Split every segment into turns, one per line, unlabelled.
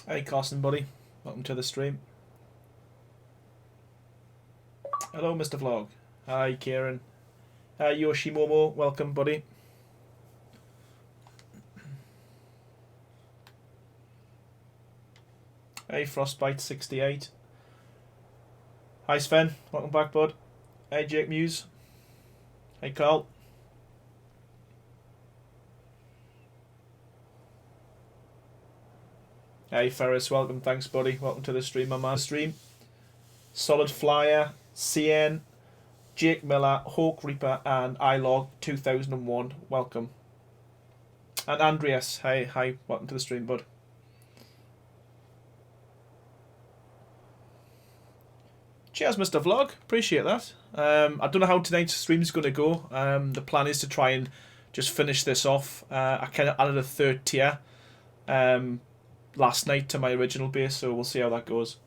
Hey Carson, buddy. Welcome to the stream. Hello, Mr. Vlog. Hi, Kieran. Hi, Yoshimomo. Welcome, buddy. Hey, Frostbite68. Hi, Sven. Welcome back, bud. Hey, Jake Muse. Hey, Carl. Hey, Ferris. Welcome. Thanks, buddy. Welcome to the stream, my man. Stream. Solid Flyer, CN, Jake Miller, Hawk Reaper, and iLog 2001. Welcome. And Andreas. Hey, hi. Welcome to the stream, bud. Cheers, Mr. Vlog. Appreciate that. I don't know how tonight's stream is going to go. The plan is to try and just finish this off. I kind of added a third tier last night to my original base, so we'll see how that goes.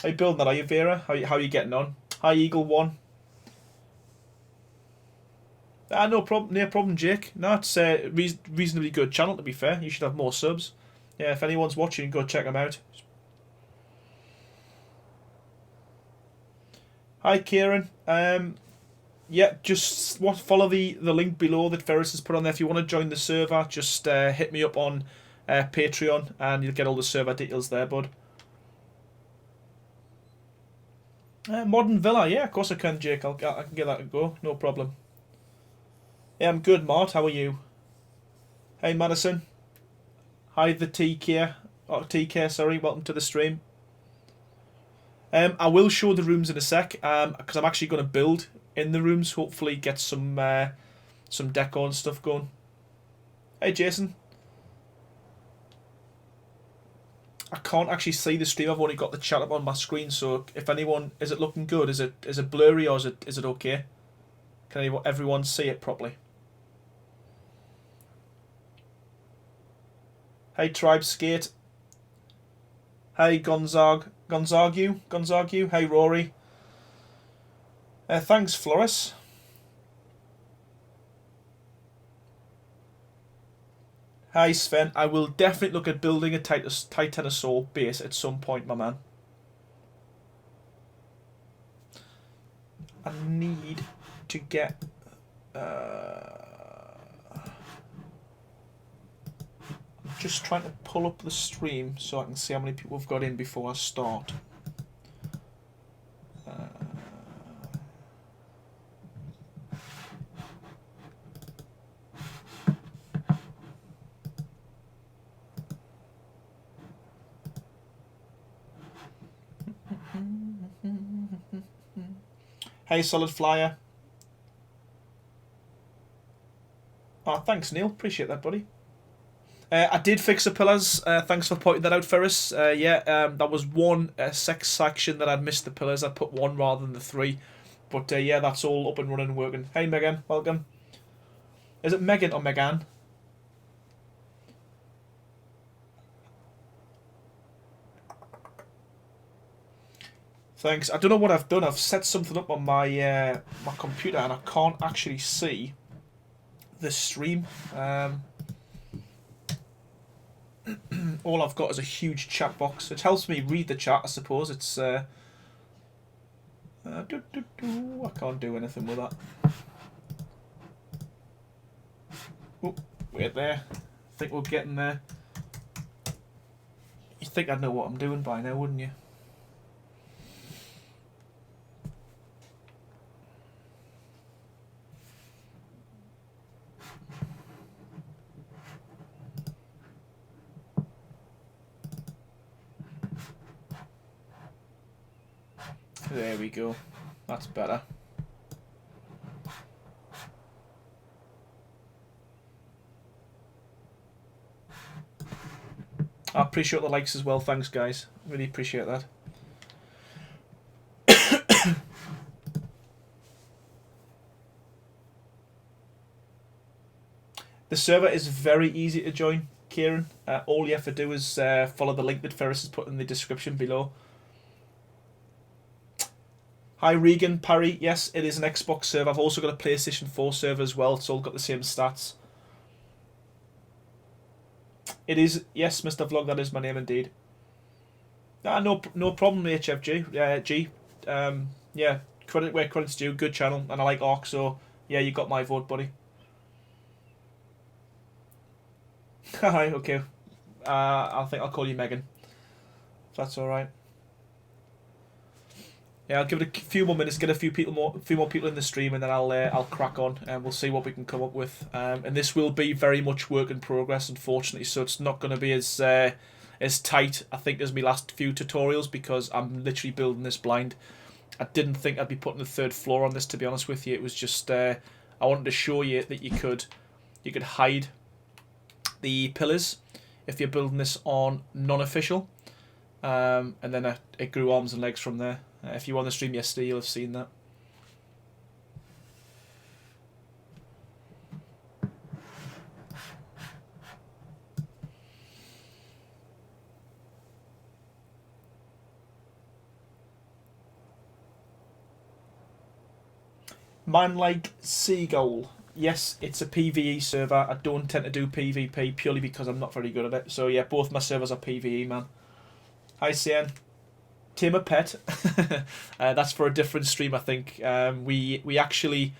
How you building that? Are you, Vera? How are you getting on? Hi, Eagle1. No problem, Jake. No, it's a reasonably good channel, to be fair. You should have more subs. Yeah, if anyone's watching, go check them out. Hi, Kieran. Yeah, just follow the link below that Ferris has put on there. If you want to join the server, just hit me up on Patreon, and you'll get all the server details there, bud. Modern Villa, yeah, of course I can, Jake. I can get that to go, no problem. Yeah, I'm good, Mart. How are you? Hey, Madison. Hi, the TK. Oh, TK, sorry. Welcome to the stream. I will show the rooms in a sec, because I'm actually going to build in the rooms. Hopefully, get some decor and stuff going. Hey, Jason. I can't actually see the stream. I've only got the chat up on my screen. So, if anyone, is it looking good? Is it blurry or is it okay? Can everyone see it properly? Hey, Tribe Skate. Hey, Gonzagu. Hey, Rory. Thanks, Floris. Hi, Sven. I will definitely look at building a Titanosaur base at some point, my man. I need to get... I'm just trying to pull up the stream so I can see how many people have got in before I start. Hey, Solid Flyer. Oh, thanks, Neil. Appreciate that, buddy. I did fix the pillars. Thanks for pointing that out, Ferris. That was one section that I'd missed the pillars. I put one rather than the three. But yeah, that's all up and running and working. Hey, Megan. Welcome. Is it Megan or Megan? Thanks. I don't know what I've done. I've set something up on my my computer and I can't actually see the stream. All I've got is a huge chat box. It helps me read the chat, I suppose. It's I can't do anything with that. Oh, wait there. I think we're getting there. You'd think I'd know what I'm doing by now, wouldn't you? There we go. That's better. I appreciate the likes as well. Thanks, guys. Really appreciate that. The server is very easy to join, Kieran. All you have to do is follow the link that Ferris has put in the description below. Hi, Regan, Parry. Yes, it is an Xbox server. I've also got a PlayStation 4 server as well. It's all got the same stats. It is, yes, Mr. Vlog, that is my name indeed. Ah, no problem, HFG. G. Yeah, credit where credit's due. Good channel, and I like Ark, so yeah, you got my vote, buddy. Hi, okay. I think I'll call you Megan. If that's all right. Yeah, I'll give it a few more minutes, get a few more people in the stream, and then I'll crack on, and we'll see what we can come up with. And this will be very much work in progress, unfortunately, so it's not going to be as tight, I think, as my last few tutorials, because I'm literally building this blind. I didn't think I'd be putting the third floor on this, to be honest with you. It was just I wanted to show you that you could hide the pillars if you're building this on non-official, and then it grew arms and legs from there. If you were on the stream yesterday, you'll have seen that. Man like Seagull. Yes, it's a PvE server. I don't tend to do PvP purely because I'm not very good at it. So yeah, both my servers are PvE, man. Hi, Cian. Tame a pet. That's for a different stream, I think. We actually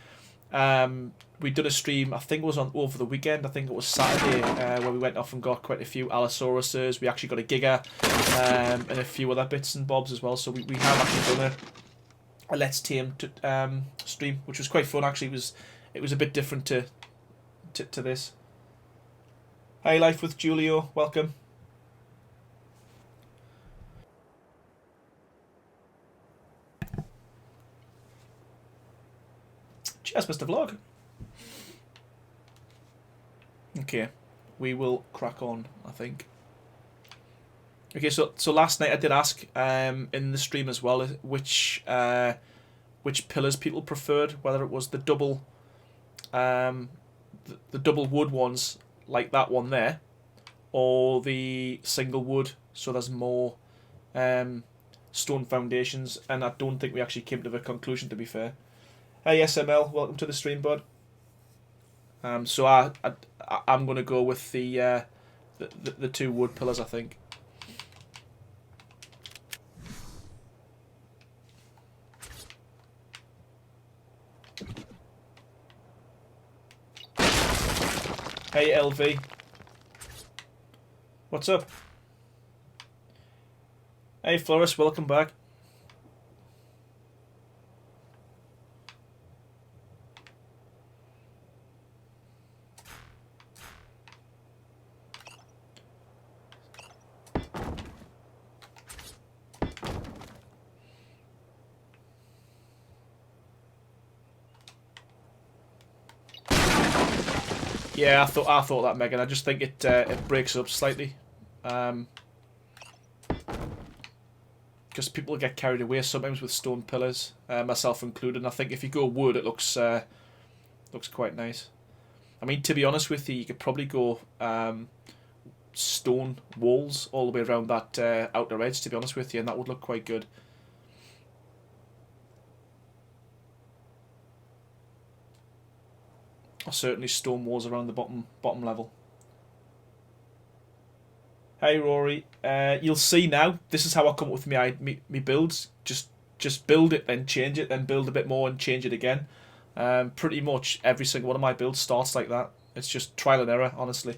we did a stream. I think it was on over the weekend. I think it was Saturday, where we went off and got quite a few Allosauruses. We actually got a Giga, and a few other bits and bobs as well. So we have actually done a Let's Tame stream, which was quite fun. Actually, it was a bit different to this. Hi, Life with Julio. Welcome. Cheers, Mr. Vlog. Okay, we will crack on, I think. Okay, so last night I did ask in the stream as well which pillars people preferred, whether it was the double the double wood ones like that one there, or the single wood, so there's more stone foundations, and I don't think we actually came to a conclusion, to be fair. Hey SML, welcome to the stream, bud. So I'm gonna go with the two wood pillars, I think. Hey LV, what's up? Hey Floris, welcome back. Yeah, I thought that, Megan. I just think it breaks up slightly, because people get carried away sometimes with stone pillars, myself included. And I think if you go wood, it looks quite nice. I mean, to be honest with you, you could probably go stone walls all the way around that outer edge, to be honest with you, and that would look quite good. Or certainly stone walls around the bottom level. Hey Rory, you'll see now. This is how I come up with me builds. Just build it, then change it, then build a bit more and change it again. Pretty much every single one of my builds starts like that. It's just trial and error, honestly.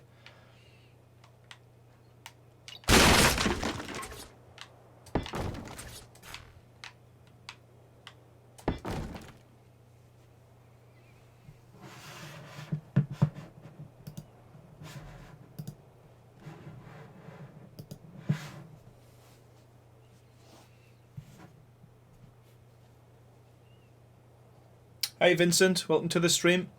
Hey Vincent, welcome to the stream.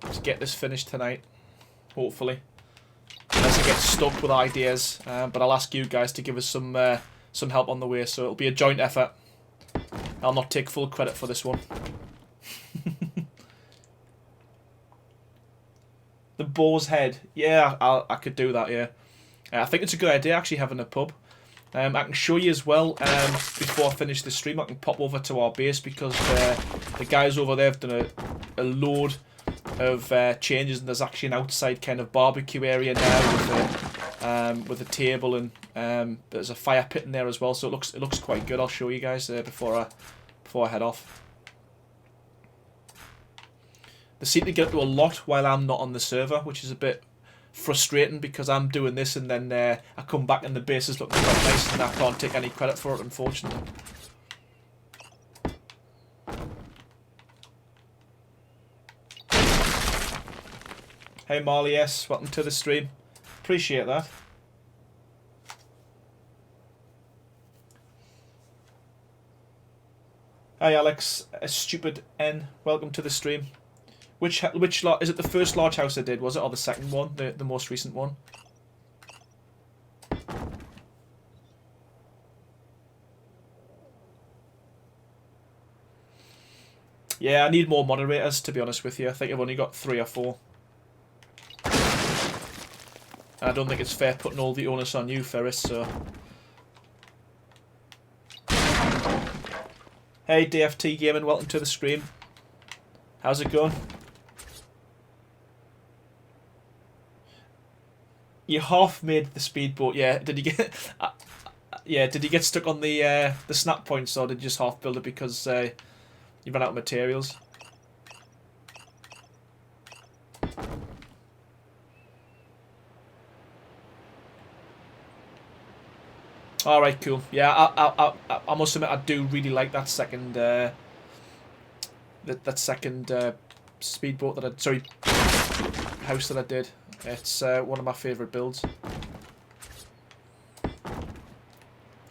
Let's get this finished tonight, hopefully. Unless I get stuck with ideas, but I'll ask you guys to give us some help on the way, so it'll be a joint effort. I'll not take full credit for this one. The boar's head. Yeah, I could do that, yeah. I think it's a good idea, actually, having a pub. I can show you as well, before I finish the stream, I can pop over to our base because the guys over there have done a load of changes, and there's actually an outside kind of barbecue area now with a table, and there's a fire pit in there as well, so it looks quite good. I'll show you guys before I head off. They seem to get to a lot while I'm not on the server, which is a bit frustrating because I'm doing this and then I come back and the base is looking quite nice and I can't take any credit for it, unfortunately. Hey Marley, yes, welcome to the stream. Appreciate that. Hi Alex, a stupid N, welcome to the stream. Which is it? The first large house I did, was it, or the second one, the most recent one? Yeah, I need more moderators, to be honest with you. I think I've only got 3 or 4. And I don't think it's fair putting all the onus on you, Ferris, so... Hey, DFT Gaming, welcome to the stream. How's it going? You half made the speedboat, yeah. Did you get... yeah, did you get stuck on the snap points, or did you just half build it because you ran out of materials? Alright, cool. Yeah, I must admit I do really like that second that second speedboat that house that I did. It's one of my favourite builds.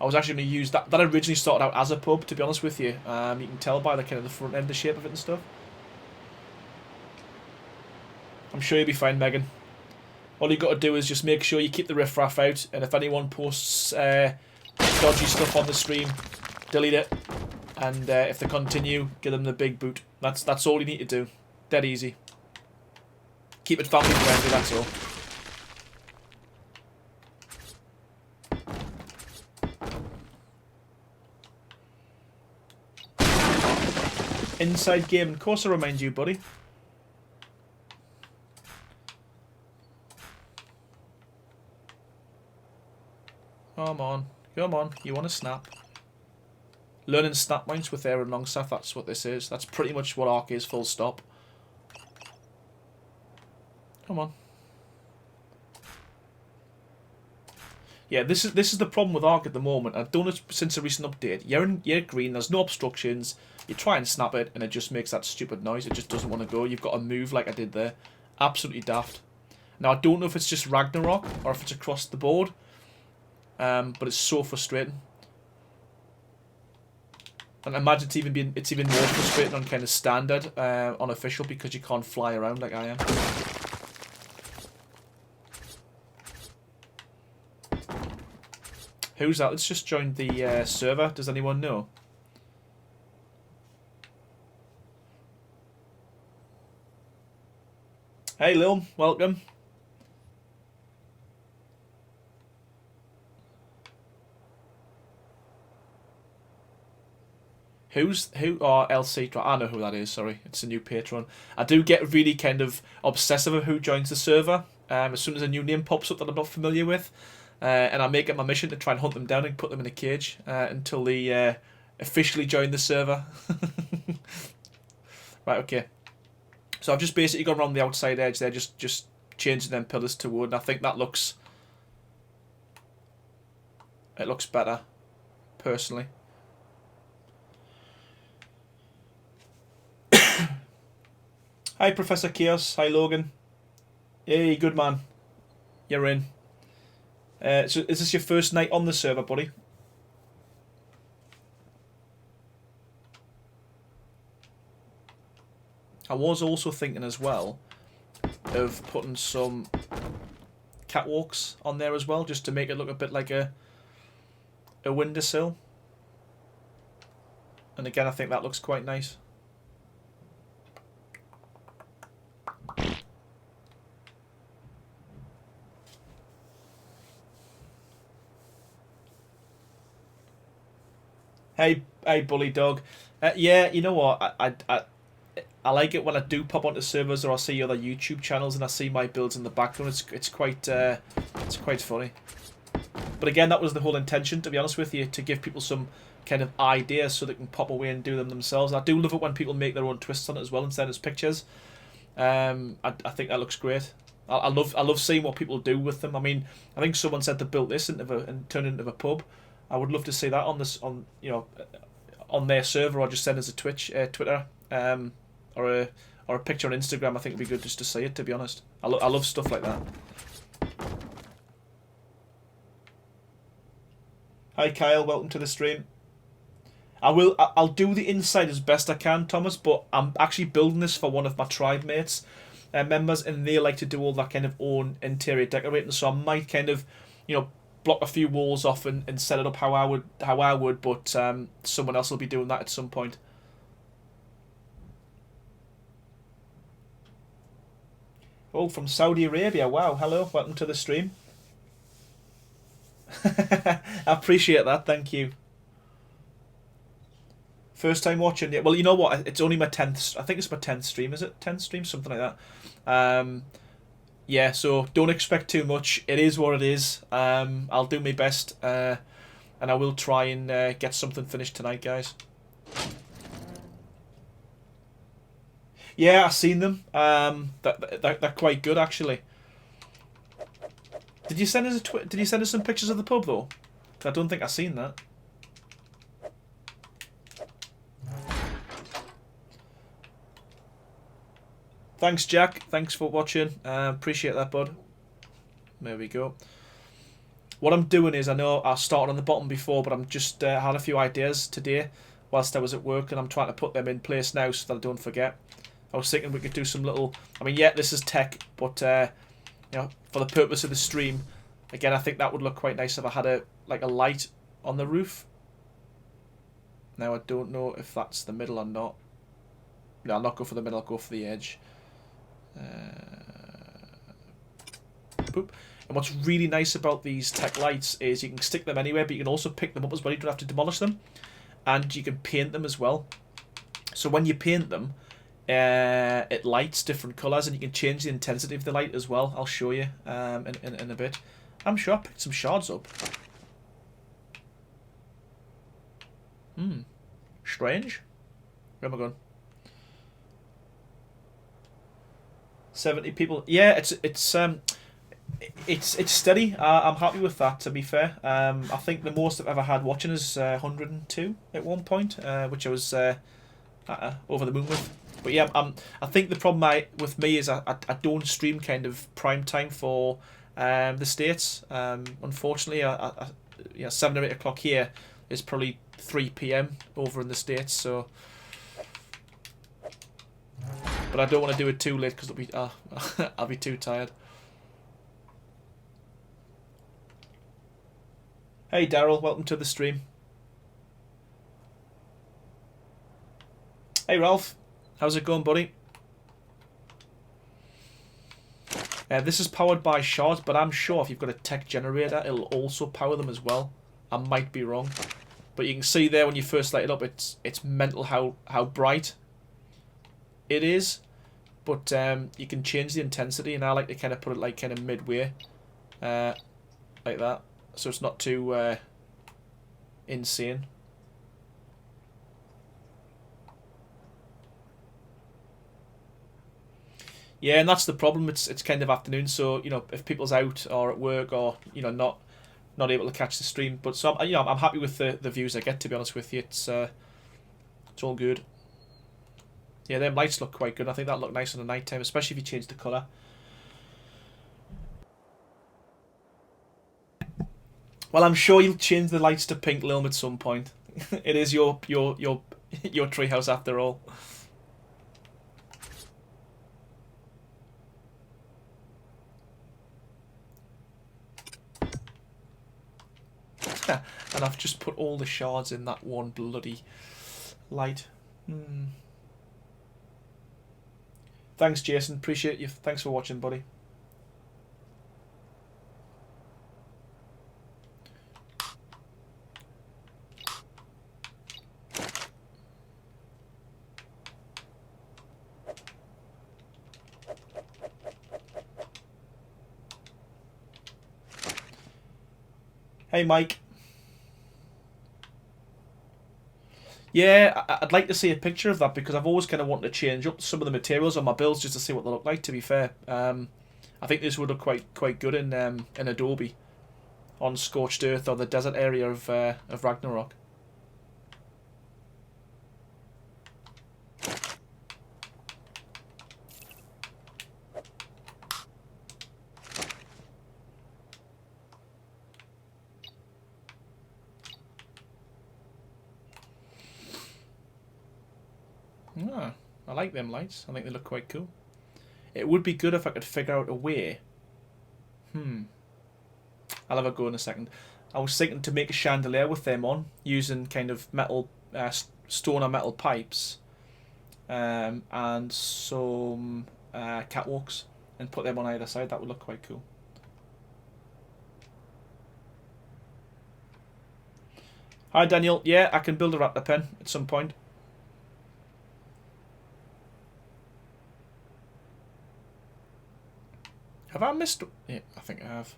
I was actually going to use that. That originally started out as a pub, to be honest with you. You can tell by the kind of the front end, the shape of it and stuff. I'm sure you'll be fine, Megan. All you got to do is just make sure you keep the riffraff out, and if anyone posts dodgy stuff on the stream, delete it. And if they continue, give them the big boot. That's all you need to do. Dead easy. Keep it family friendly, that's all. Inside game, of course I remind you, buddy. Come on, come on, you want to snap. Learning snap points with Air and Longstaff, that's what this is. That's pretty much what Ark is, full stop. Come on. Yeah, this is the problem with Ark at the moment. I've done it since a recent update. You're green, there's no obstructions. You try and snap it, and it just makes that stupid noise. It just doesn't want to go. You've got to move like I did there. Absolutely daft. Now, I don't know if it's just Ragnarok, or if it's across the board. But it's so frustrating. And I imagine it's even more frustrating on kind of standard, on official, because you can't fly around like I am. Who's that? Let's just join the server. Does anyone know? Hey Lil, welcome. Who? Oh, LC. I know who that is, sorry. It's a new patron. I do get really kind of obsessive of who joins the server. As soon as a new name pops up that I'm not familiar with. And I make it my mission to try and hunt them down and put them in a cage until they officially join the server. Right, okay. So I've just basically gone around the outside edge there, just changing them pillars to wood. And I think that looks... It looks better, personally. Hi, Professor Chaos. Hi, Logan. Hey, good man. You're in. So is this your first night on the server, buddy? I was also thinking as well of putting some catwalks on there as well, just to make it look a bit like a windowsill. And again, I think that looks quite nice. Hey, bully dog. Yeah, you know what? I like it when I do pop onto servers or I see other YouTube channels and I see my builds in the background. It's quite funny. But again, that was the whole intention, to be honest with you, to give people some kind of ideas so they can pop away and do them themselves. I do love it when people make their own twists on it as well and send us pictures. I think that looks great. I love seeing what people do with them. I mean, I think someone said they built this and turned it into a pub. I would love to see that on their server, or just send us a Twitter, or a picture on Instagram. I think it'd be good just to see it. To be honest, I love stuff like that. Hi Kyle, welcome to the stream. I'll do the inside as best I can, Thomas. But I'm actually building this for one of my tribe mates, members, and they like to do all that kind of own interior decorating. So I might kind of, block a few walls off and set it up how I would. But someone else will be doing that at some point. Oh, from Saudi Arabia. Wow, hello, welcome to the stream. I appreciate that, thank you. First time watching, yeah. Well, you know what? It's only my 10th. I think it's my 10th stream. Is it 10th stream? Something like that. Yeah. So don't expect too much. It is what it is. I'll do my best, and I will try and get something finished tonight, guys. Yeah, I've seen them. They're quite good actually. Did you send us Did you send us some pictures of the pub though? I don't think I've seen that. Thanks, Jack. Thanks for watching. Appreciate that, bud. There we go. What I'm doing is, I know I started on the bottom before, but I'm just had a few ideas today whilst I was at work, and I'm trying to put them in place now so that I don't forget. I was thinking we could do some little... I mean, yeah, this is tech, but for the purpose of the stream, again, I think that would look quite nice if I had a light on the roof. Now, I don't know if that's the middle or not. No, I'll not go for the middle, I'll go for the edge. Boop. And what's really nice about these tech lights is you can stick them anywhere, but you can also pick them up as well. You don't have to demolish them. And you can paint them as well. So when you paint them, it lights different colours, and you can change the intensity of the light as well. I'll show you in a bit. I'm sure I picked some shards up. Strange. Where am I going? 70 people. Yeah, it's steady. I'm happy with that, to be fair. I think the most I've ever had watching is 102 at one point, which I was over the moon with. But yeah, I think the problem with me is I don't stream kind of prime time for the States. Unfortunately, 7 or 8 o'clock here is probably 3 p.m. over in the States, so... But I don't want to do it too late because I'll be too tired. Hey Daryl, welcome to the stream. Hey Ralph, how's it going, buddy? This is powered by shards, but I'm sure if you've got a tech generator, it'll also power them as well. I might be wrong, but you can see there when you first light it up, it's mental how bright it is, but you can change the intensity, and I like to kind of put it kind of midway, like that, so it's not too insane. Yeah, and that's the problem. It's kind of afternoon, so if people's out or at work or not able to catch the stream, but so I'm happy with the views I get. To be honest with you, it's all good. Yeah, them lights look quite good. I think that look nice on the night time, especially if you change the colour. Well, I'm sure you'll change the lights to pink Lilm at some point. It is your treehouse after all. And I've just put all the shards in that one bloody light. Thanks, Jason. Appreciate you. Thanks for watching, buddy. Hey, Mike. Yeah, I'd like to see a picture of that because I've always kind of wanted to change up some of the materials on my builds just to see what they look like. To be fair, I think this would look quite good in Adobe on Scorched Earth or the desert area of Ragnarok. Ah, I like them lights. I think they look quite cool. It would be good if I could figure out a way. I'll have a go in a second. I was thinking to make a chandelier with them on, using kind of metal, stone or metal pipes, and some catwalks, and put them on either side. That would look quite cool. Hi Daniel. Yeah, I can build a raptor pen at some point. Have I missed? Yeah, I think I have.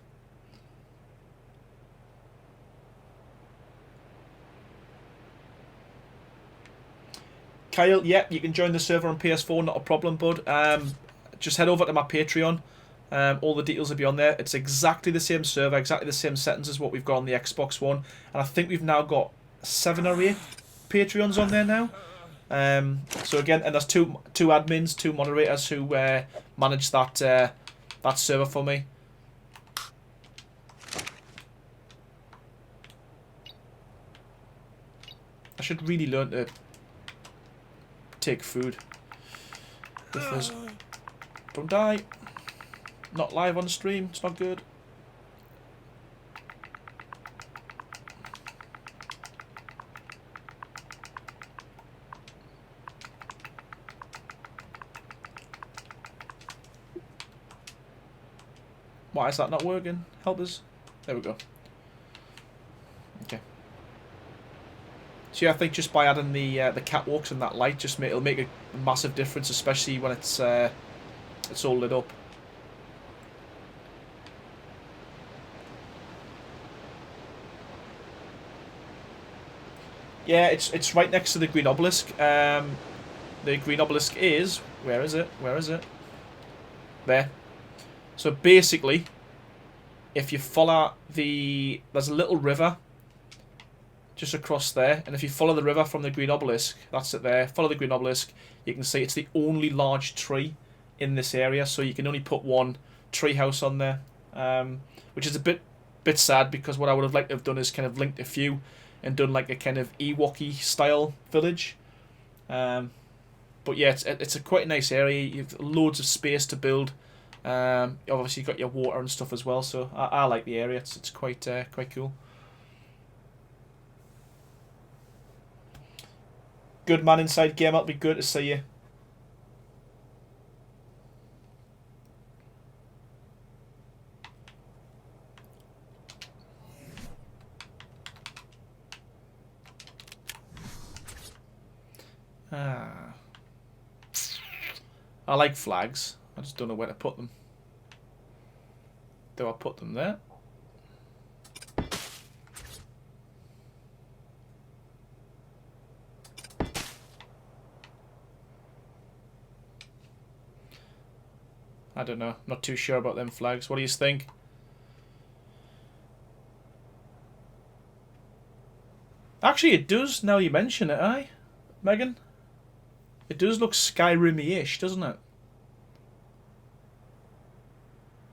Kyle, yeah, you can join the server on PS4, not a problem, bud. Just head over to my Patreon. All the details will be on there. It's exactly the same server, exactly the same settings as what we've got on the Xbox One. And I think we've now got 7 or 8 Patreons on there now. So again, and there's two admins, 2 moderators who manage that server for me. I should really learn to take food with us. Don't die. Not live on stream. It's not good. Why is that not working? Help us. There we go. Okay. So yeah, I think just by adding the catwalks and that light, it'll make a massive difference, especially when it's all lit up. Yeah, it's right next to the green obelisk. The green obelisk is, where is it? Where is it? There. So basically, if you follow there's a little river just across there, and if you follow the river from the green obelisk, that's it there. Follow the green obelisk, you can see it's the only large tree in this area, so you can only put one TreeHouse on there, which is a bit sad because what I would have liked to have done is kind of linked a few and done like a kind of Ewok-y style village. But yeah, it's a quite a nice area. You've loads of space to build. Obviously you've got your water and stuff as well, so I like the area. It's quite cool. Good man inside game. It'll be good to see you. I like flags. I just don't know where to put them. Do I put them there? I don't know. Not too sure about them flags. What do you think? Actually, it does, now you mention it, aye? Megan? It does look Skyrim-ish, doesn't it?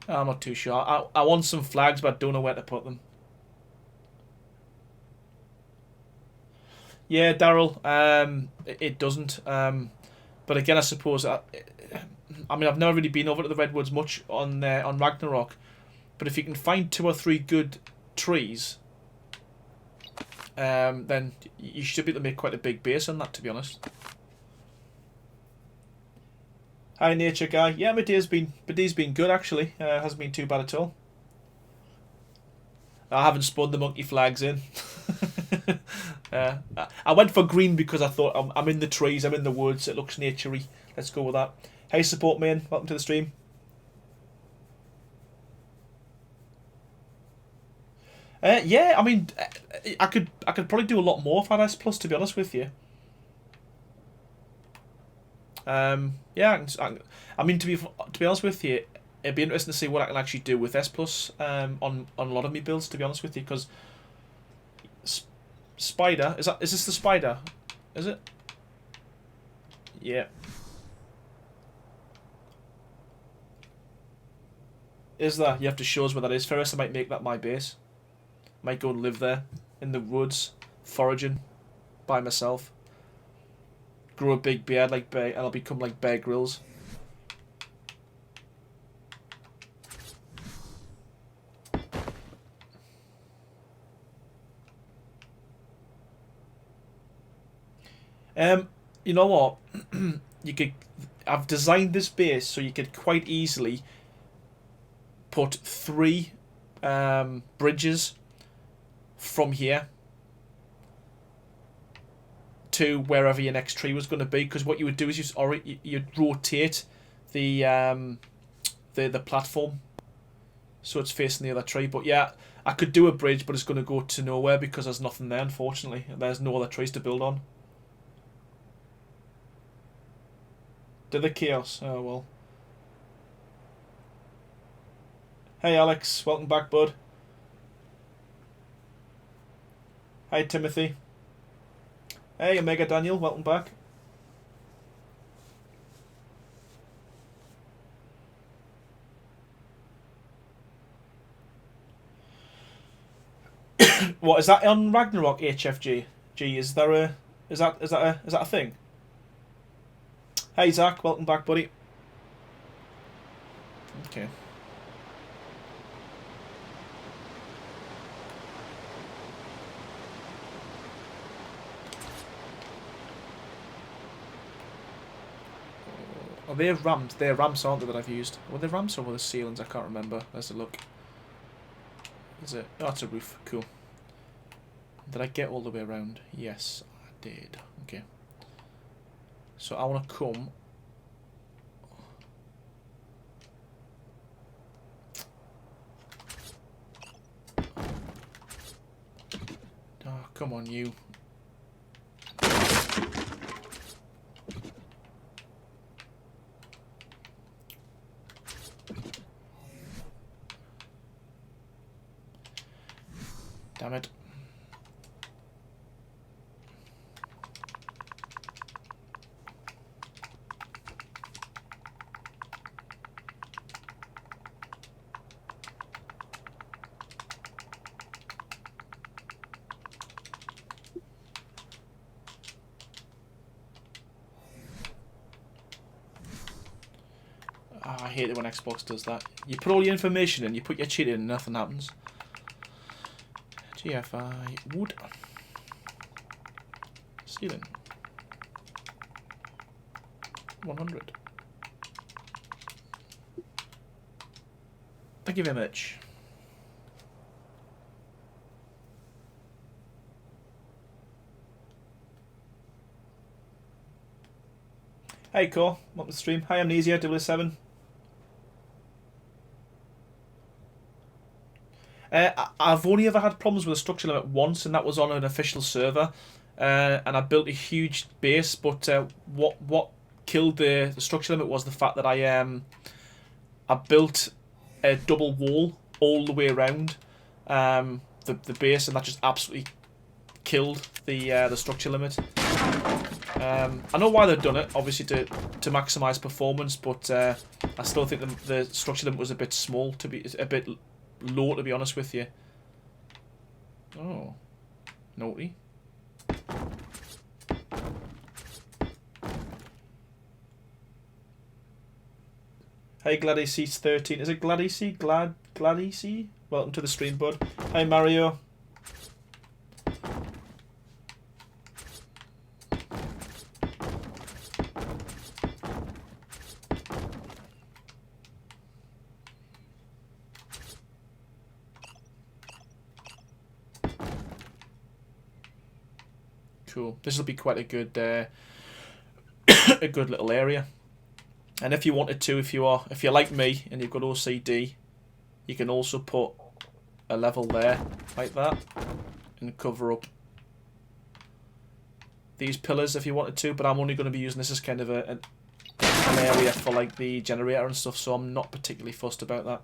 I'm not too sure. I want some flags, but I don't know where to put them. Yeah, Daryl. It doesn't. But again, I suppose. I mean, I've never really been over to the Redwoods much on Ragnarok, but if you can find 2 or 3 good trees, then you should be able to make quite a big base on that, to be honest. Hi, Nature Guy. Yeah, my day's been good, actually. Hasn't been too bad at all. I haven't spun the monkey flags in. I went for green because I thought I'm in the trees, I'm in the woods, it looks naturey. Let's go with that. Hey, support man, welcome to the stream. Yeah, I mean, I could probably do a lot more if I had S Plus, to be honest with you. Yeah, I mean, to be honest with you, it'd be interesting to see what I can actually do with S Plus on a lot of my builds. To be honest with you, because Spider is this the Spider? Is it? Yeah. Is that? You have to show us where that is. First, I might make that my base. Might go and live there in the woods, foraging by myself. Grow a big beard like Bear, and I'll become like Bear Grylls. You know what? you could. I've designed this base so you could quite easily put 3 bridges from here to wherever your next tree was going to be. Because what you would do is you'd rotate the platform so it's facing the other tree. But yeah, I could do a bridge, but it's going to go to nowhere because there's nothing there. Unfortunately, there's no other trees to build on. Did the chaos? Oh well. Hey Alex, welcome back, bud. Hi Timothy. Hey Omega Daniel, welcome back. What is that on Ragnarok HFG? Is that a thing? Hey Zach, welcome back, buddy. Okay. Are they ramps? They're ramps, aren't they, that I've used? Were they ramps or were they ceilings? I can't remember. Let's look. Is it? Oh, it's a roof. Cool. Did I get all the way around? Yes, I did. Okay. So I want to come. Oh, come on, you. Damn it. Oh, I hate it when Xbox does that. You put all your information in, you put your cheat in, and nothing happens. GFI wood ceiling 100. Thank you very much. Hey Core, welcome to the stream. Hi Amnesia, W7. I've only ever had problems with a structure limit once, and that was on an official server. And I built a huge base, but what killed the structure limit was the fact that I built a double wall all the way around the base, and that just absolutely killed the structure limit. I know why they've done it, obviously to maximise performance, but I still think the structure limit was a bit small, a bit low, to be honest with you. Oh, naughty. Hey Gladys13. Is it Gladysy? Gladysy? Welcome to the stream, bud. Hi Mario. Cool. This will be quite a good a good little area. And if you wanted to, if you're like me and you've got OCD, you can also put a level there, like that, and cover up these pillars if you wanted to, but I'm only going to be using this as kind of an area for like the generator and stuff, so I'm not particularly fussed about that.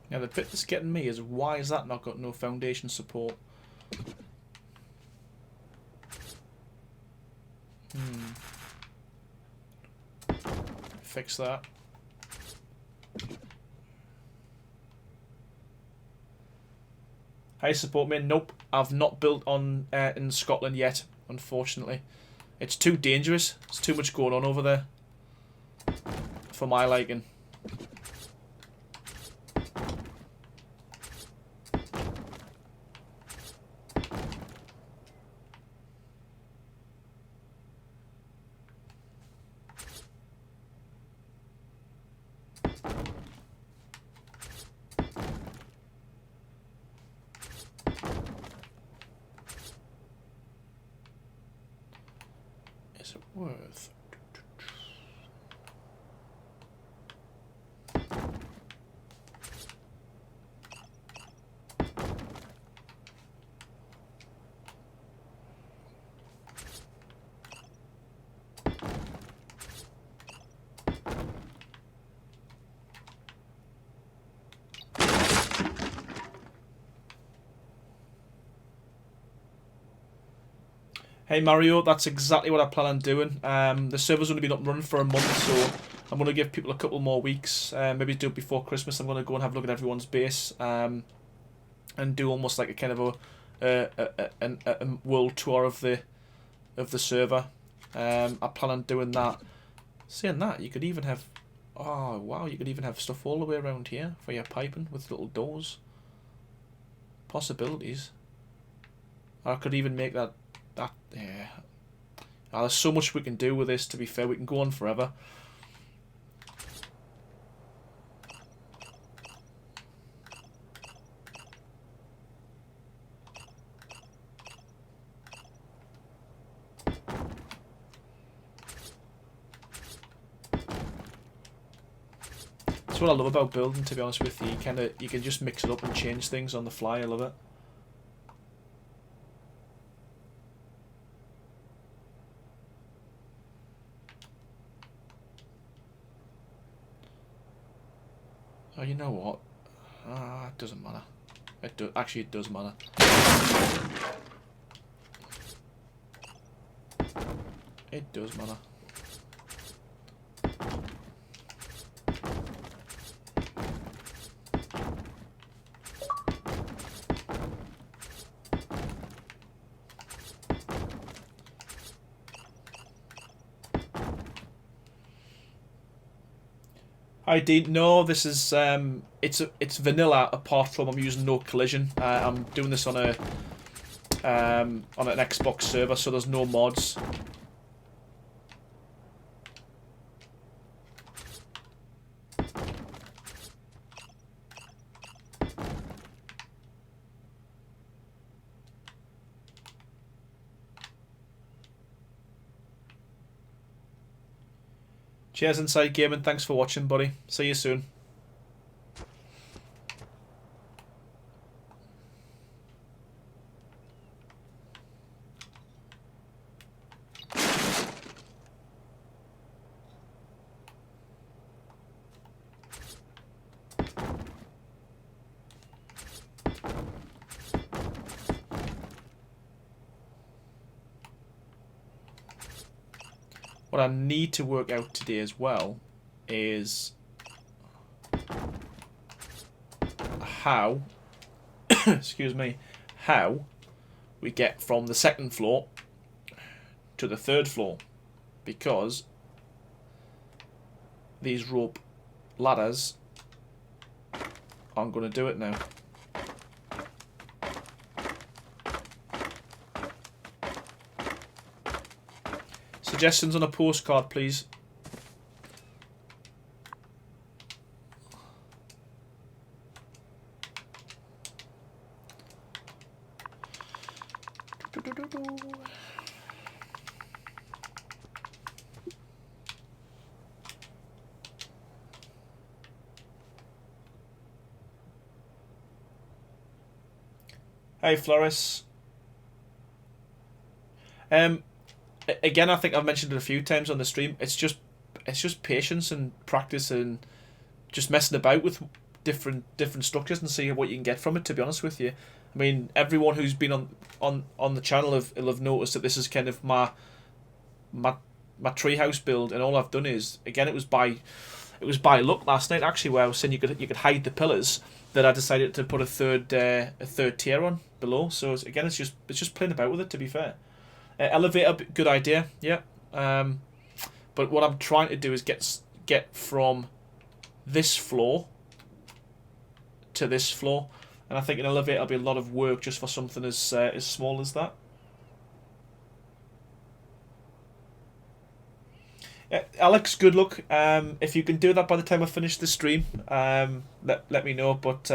Now the bit that's getting me is, why has that not got no foundation support? Fix that. Hey, support me. Nope, I've not built on in Scotland yet, unfortunately. It's too dangerous. There's too much going on over there for my liking. Is it worth? Hey Mario, that's exactly what I plan on doing. The server's only been up and running for a month, so I'm going to give people a couple more weeks. Maybe do it before Christmas. I'm going to go and have a look at everyone's base and do almost like a kind of a world tour of the server. I plan on doing that. Saying that, you could even have, oh wow, you could even have stuff all the way around here for your piping with little doors. Possibilities. I could even make that. Yeah. Oh, there's so much we can do with this, to be fair. We can go on forever. That's what I love about building, to be honest with you. You can just mix it up and change things on the fly. I love it. Oh, you know what? It doesn't matter. Actually, it does matter. It does matter. I did no. This is it's vanilla. Apart from I'm using no collision. I'm doing this on an Xbox server, so there's no mods. Cheers, Inside Gaming. Thanks for watching, buddy. See you soon. What I need to work out today as well is how, excuse me, how we get from the second floor to the third floor, because these rope ladders aren't going to do it now. Suggestions on a postcard, please. Hey, Floris. Again, I think I've mentioned it a few times on the stream. It's just patience and practice and just messing about with different structures and see what you can get from it. To be honest with you, I mean, everyone who's been on the channel will have noticed that this is kind of my treehouse build, and all I've done is, again, it was by luck last night actually, where I was saying you could hide the pillars, that I decided to put a third tier on below. So again, it's just playing about with it, to be fair. Elevator, good idea, yeah. But what I'm trying to do is get from this floor to this floor, and I think an elevator will be a lot of work just for something as small as that. Alex, good luck. If you can do that by the time I finish the stream, let me know. But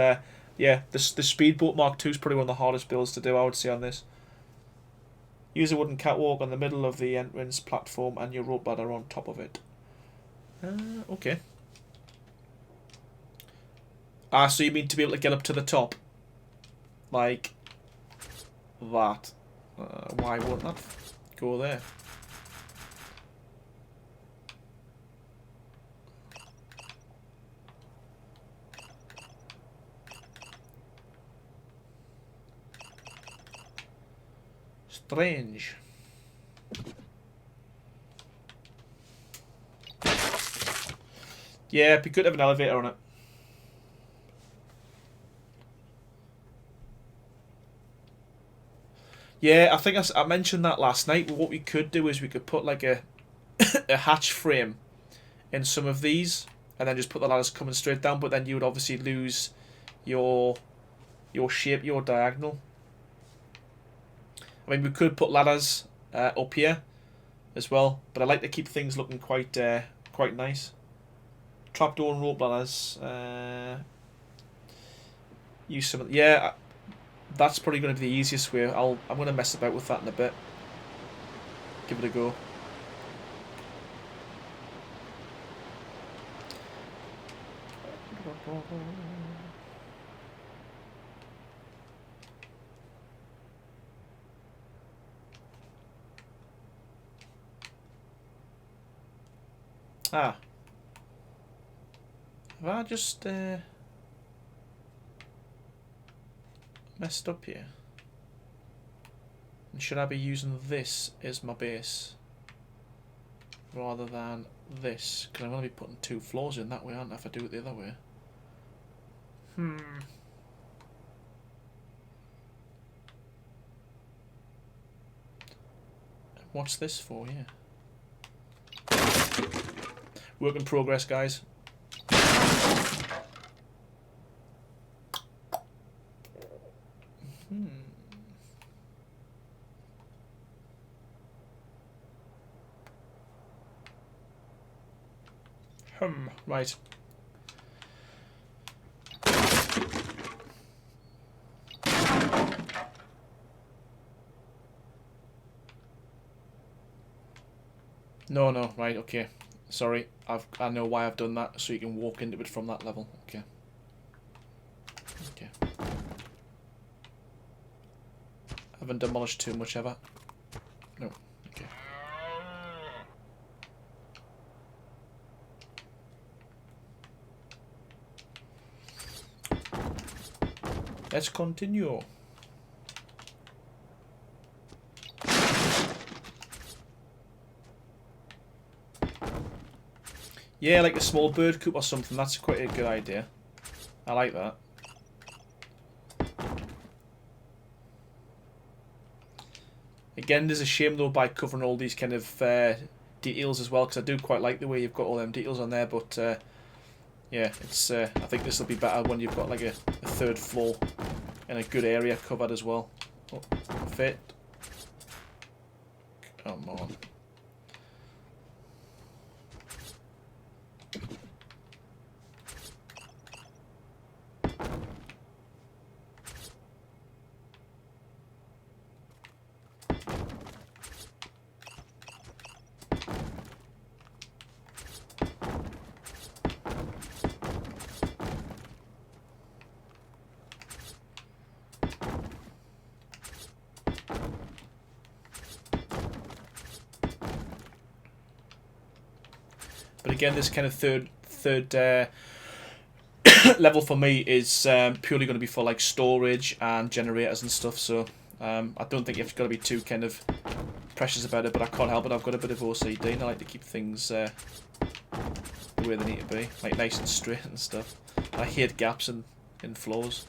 yeah, the Speedboat Mark II is probably one of the hardest builds to do, I would say, on this. Use a wooden catwalk on the middle of the entrance platform and your rope ladder on top of it. Okay. So you mean to be able to get up to the top? Like that. Why won't that go there? Strange. Yeah, it'd be good to have an elevator on it. Yeah, I think I mentioned that last night. What we could do is we could put like a a hatch frame in some of these, and then just put the ladders coming straight down. But then you would obviously lose your shape, your diagonal. I mean, we could put ladders up here as well, but I like to keep things looking quite nice. Trapdoor and rope ladders. Use some. Yeah, that's probably going to be the easiest way. I'm going to mess about with that in a bit. Give it a go. Ah. Have I just messed up here? And should I be using this as my base rather than this? Because I'm going to be putting 2 floors in that way, aren't I, if I do it the other way? What's this for, yeah? Work in progress, guys. Right. No, right, okay. Sorry, I know why I've done that, so you can walk into it from that level. Okay. Okay. Haven't demolished too much, have I? No. Okay. Let's continue. Yeah, like a small bird coop or something. That's quite a good idea. I like that. Again, there's a shame though by covering all these kind of details as well, because I do quite like the way you've got all them details on there. But yeah, it's. I think this will be better when you've got like a third floor and a good area covered as well. Oh, fit. Come on. But again, this kind of third level for me is purely going to be for like storage and generators and stuff. So I don't think you've got to be too kind of precious about it. But I can't help it. I've got a bit of OCD and I like to keep things the way they need to be, like nice and straight and stuff. I hate gaps in floors.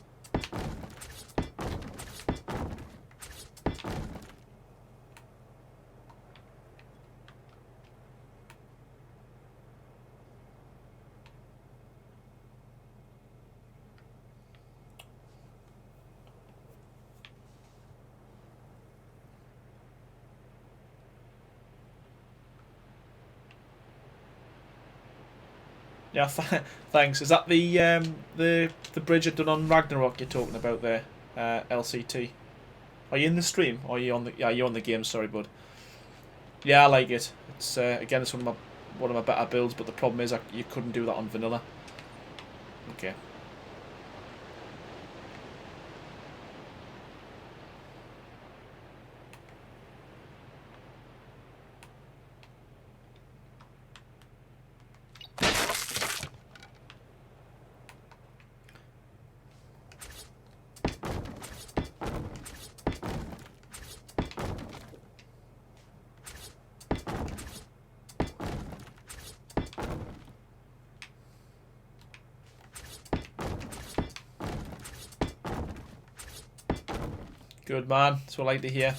Yeah, thanks. Is that the bridge I done on Ragnarok you're talking about there, LCT? Are you in the stream? Or are you on the? Yeah, you're on the game. Sorry, bud. Yeah, I like it. It's again, it's one of my better builds. But the problem is, you couldn't do that on vanilla. Okay. Good man. That's what I like to hear.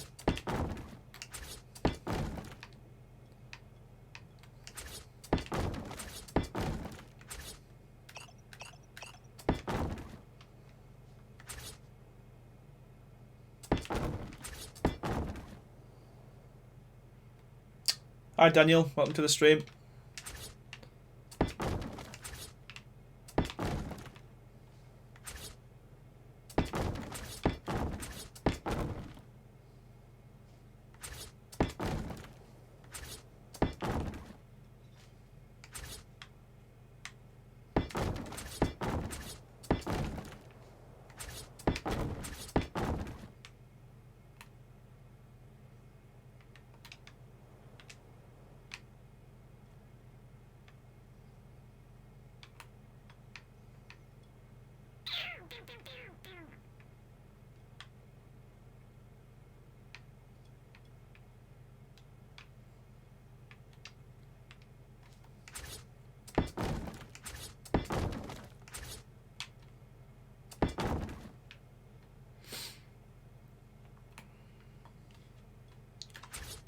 Hi Daniel, welcome to the stream.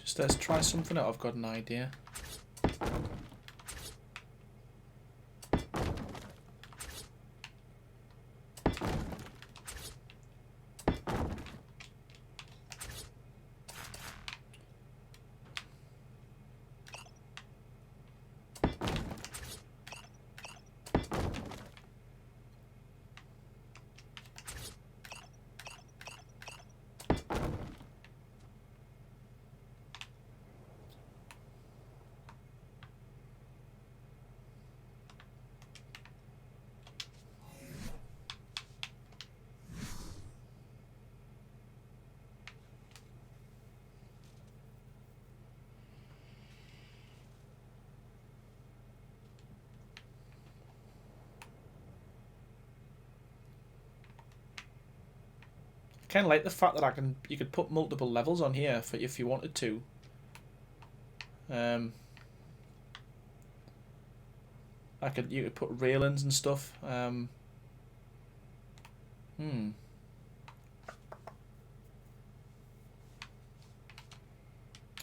Just let's try something out. I've got an idea. Kind of like the fact that you could put multiple levels on here for if you wanted to. You could put railings and stuff.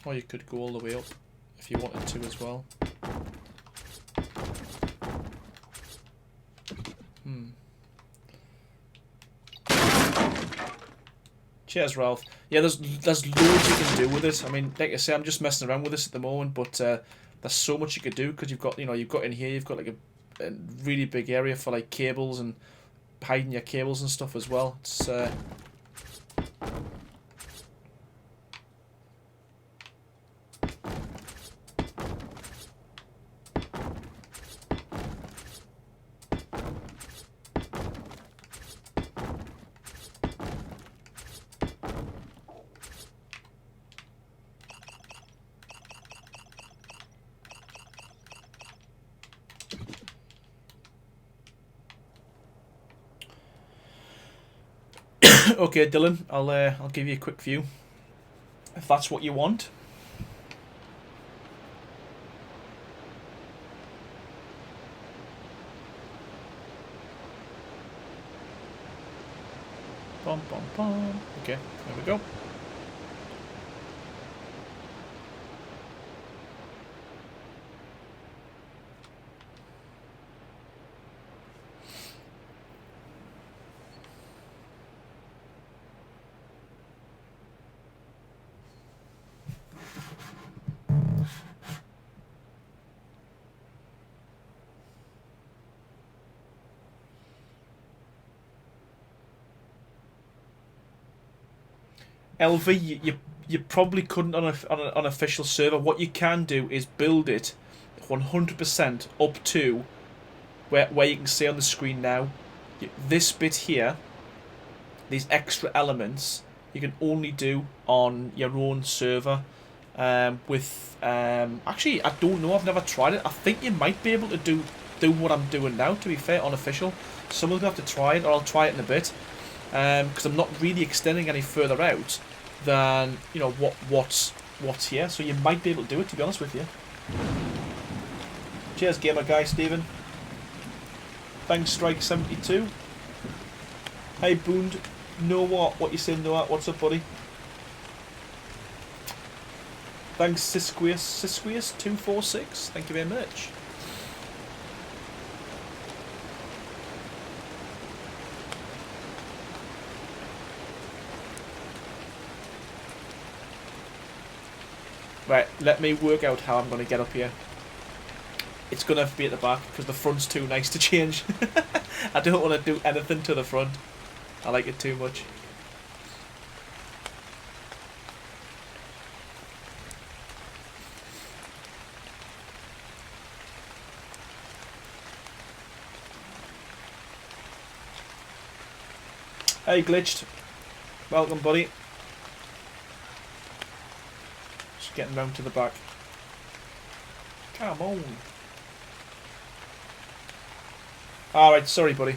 Or you could go all the way up if you wanted to as well. Cheers, Ralph. Yeah, there's loads you can do with it. I mean, like I say, I'm just messing around with this at the moment, but there's so much you could do because you've got in here, you've got like a really big area for like cables and hiding your cables and stuff as well. It's okay, Dylan. I'll give you a quick view if that's what you want. Bum bum bum. Okay, there we go. LV, you probably couldn't on an official server. What you can do is build it 100% up to where you can see on the screen now. This bit here, these extra elements, you can only do on your own server. Actually, I don't know. I've never tried it. I think you might be able to do what I'm doing now. To be fair, unofficial. Someone's gonna have to try it, or I'll try it in a bit. Because I'm not really extending any further out than what's here, so you might be able to do it. To be honest with you. Cheers, gamer guy Stephen. Thanks, Strike 72. Hey, Boond. Noah, what you saying, Noah? What's up, buddy? Thanks, Sisquius 246. Thank you very much. Right, let me work out how I'm going to get up here. It's going to have to be at the back because the front's too nice to change. I don't want to do anything to the front. I like it too much. Hey, Glitched. Welcome, buddy. Just getting round to the back. Come on. Alright, sorry, buddy.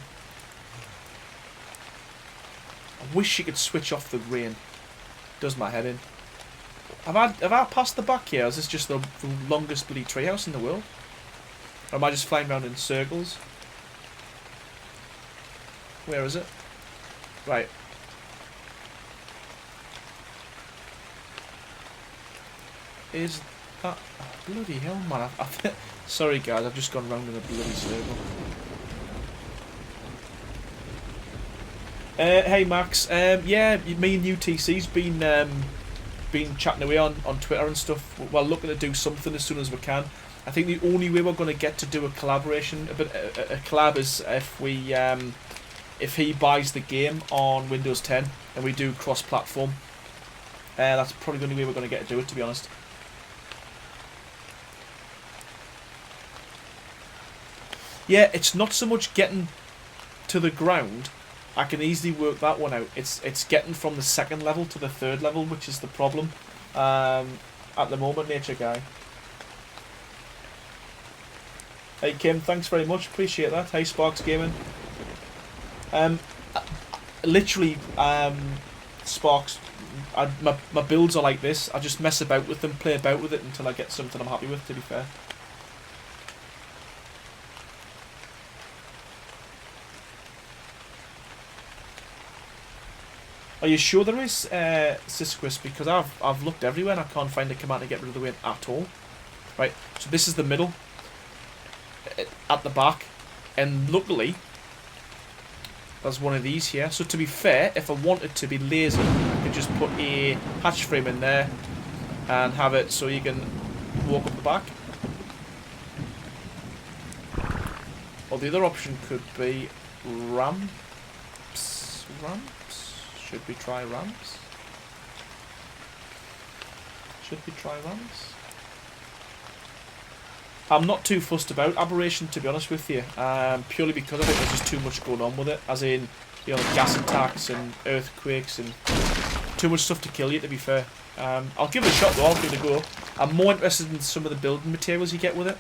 I wish you could switch off the rain. Does my head in. Have I passed the back here? Is this just the longest bloody treehouse in the world? Or am I just flying around in circles? Where is it? Right. Is that... Oh, bloody hell, man. Sorry, guys. I've just gone round in a bloody circle. Hey, Max. Yeah, me and UTC's been chatting away on Twitter and stuff. We're looking to do something as soon as we can. I think the only way we're going to get to do a collaboration, a collab, is if he buys the game on Windows 10 and we do cross-platform. That's probably the only way we're going to get to do it, to be honest. Yeah, it's not so much getting to the ground. I can easily work that one out. It's getting from the second level to the third level, which is the problem at the moment, Nature Guy. Hey, Kim, thanks very much. Appreciate that. Hey, Sparks Gaming. Literally, Sparks, my builds are like this. I just mess about with them, play about with it until I get something I'm happy with, to be fair. Are you sure there is, Sisquist? Because I've looked everywhere and I can't find a command to get rid of the weight at all. Right, so this is the middle. At the back. And luckily, there's one of these here. So to be fair, if I wanted to be lazy, I could just put a hatch frame in there and have it so you can walk up the back. Or the other option could be ramps. Ramps? Should we try ramps? Should we try ramps? I'm not too fussed about Aberration, to be honest with you, purely because I think there's just too much going on with it, as in, you know, gas attacks and earthquakes and too much stuff to kill you, to be fair. I'll give it a shot though, I'll give it a go. I'm more interested in some of the building materials you get with it.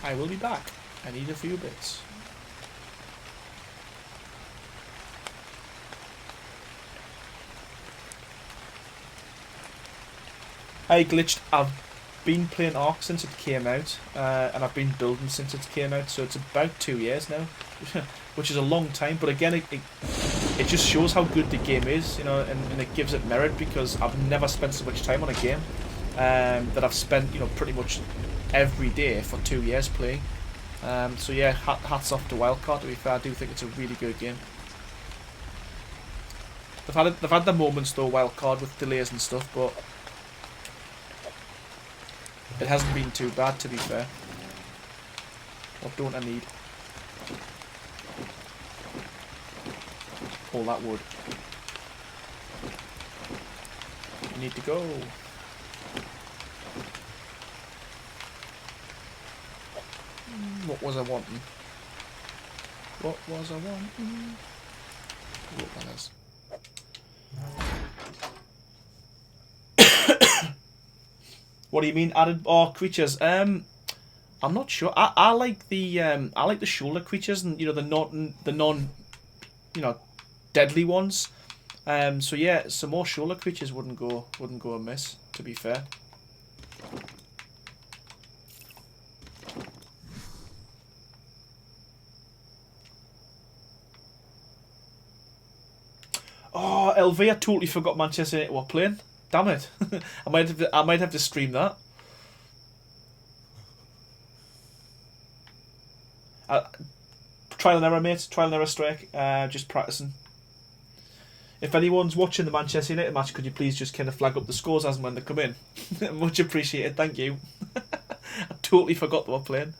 I will be back. I need a few bits. Hey Glitched, I've been playing Ark since it came out, and I've been building since it came out, so it's about 2 years now, which is a long time, but again, it just shows how good the game is, you know, and it gives it merit, because I've never spent so much time on a game that I've spent, you know, pretty much every day for 2 years playing. So yeah, hats off to Wildcard, to be fair. I do think it's a really good game. They've had their moments though, Wildcard, with delays and stuff, but it hasn't been too bad, to be fair. What don't I need? All that wood. You need to go. What was I wanting? What was I wanting? What that is. What do you mean added creatures? I'm not sure. I like the shoulder creatures, and you know the non you know deadly ones. So yeah, some more shoulder creatures wouldn't go amiss, to be fair. Oh, LV, I totally forgot Manchester United were playing. Damn it! I might have to stream that. Trial and error, mate. Trial and error strike. Just practicing. If anyone's watching the Manchester United match, could you please just kind of flag up the scores as and when they come in? Much appreciated. Thank you. I totally forgot they were playing.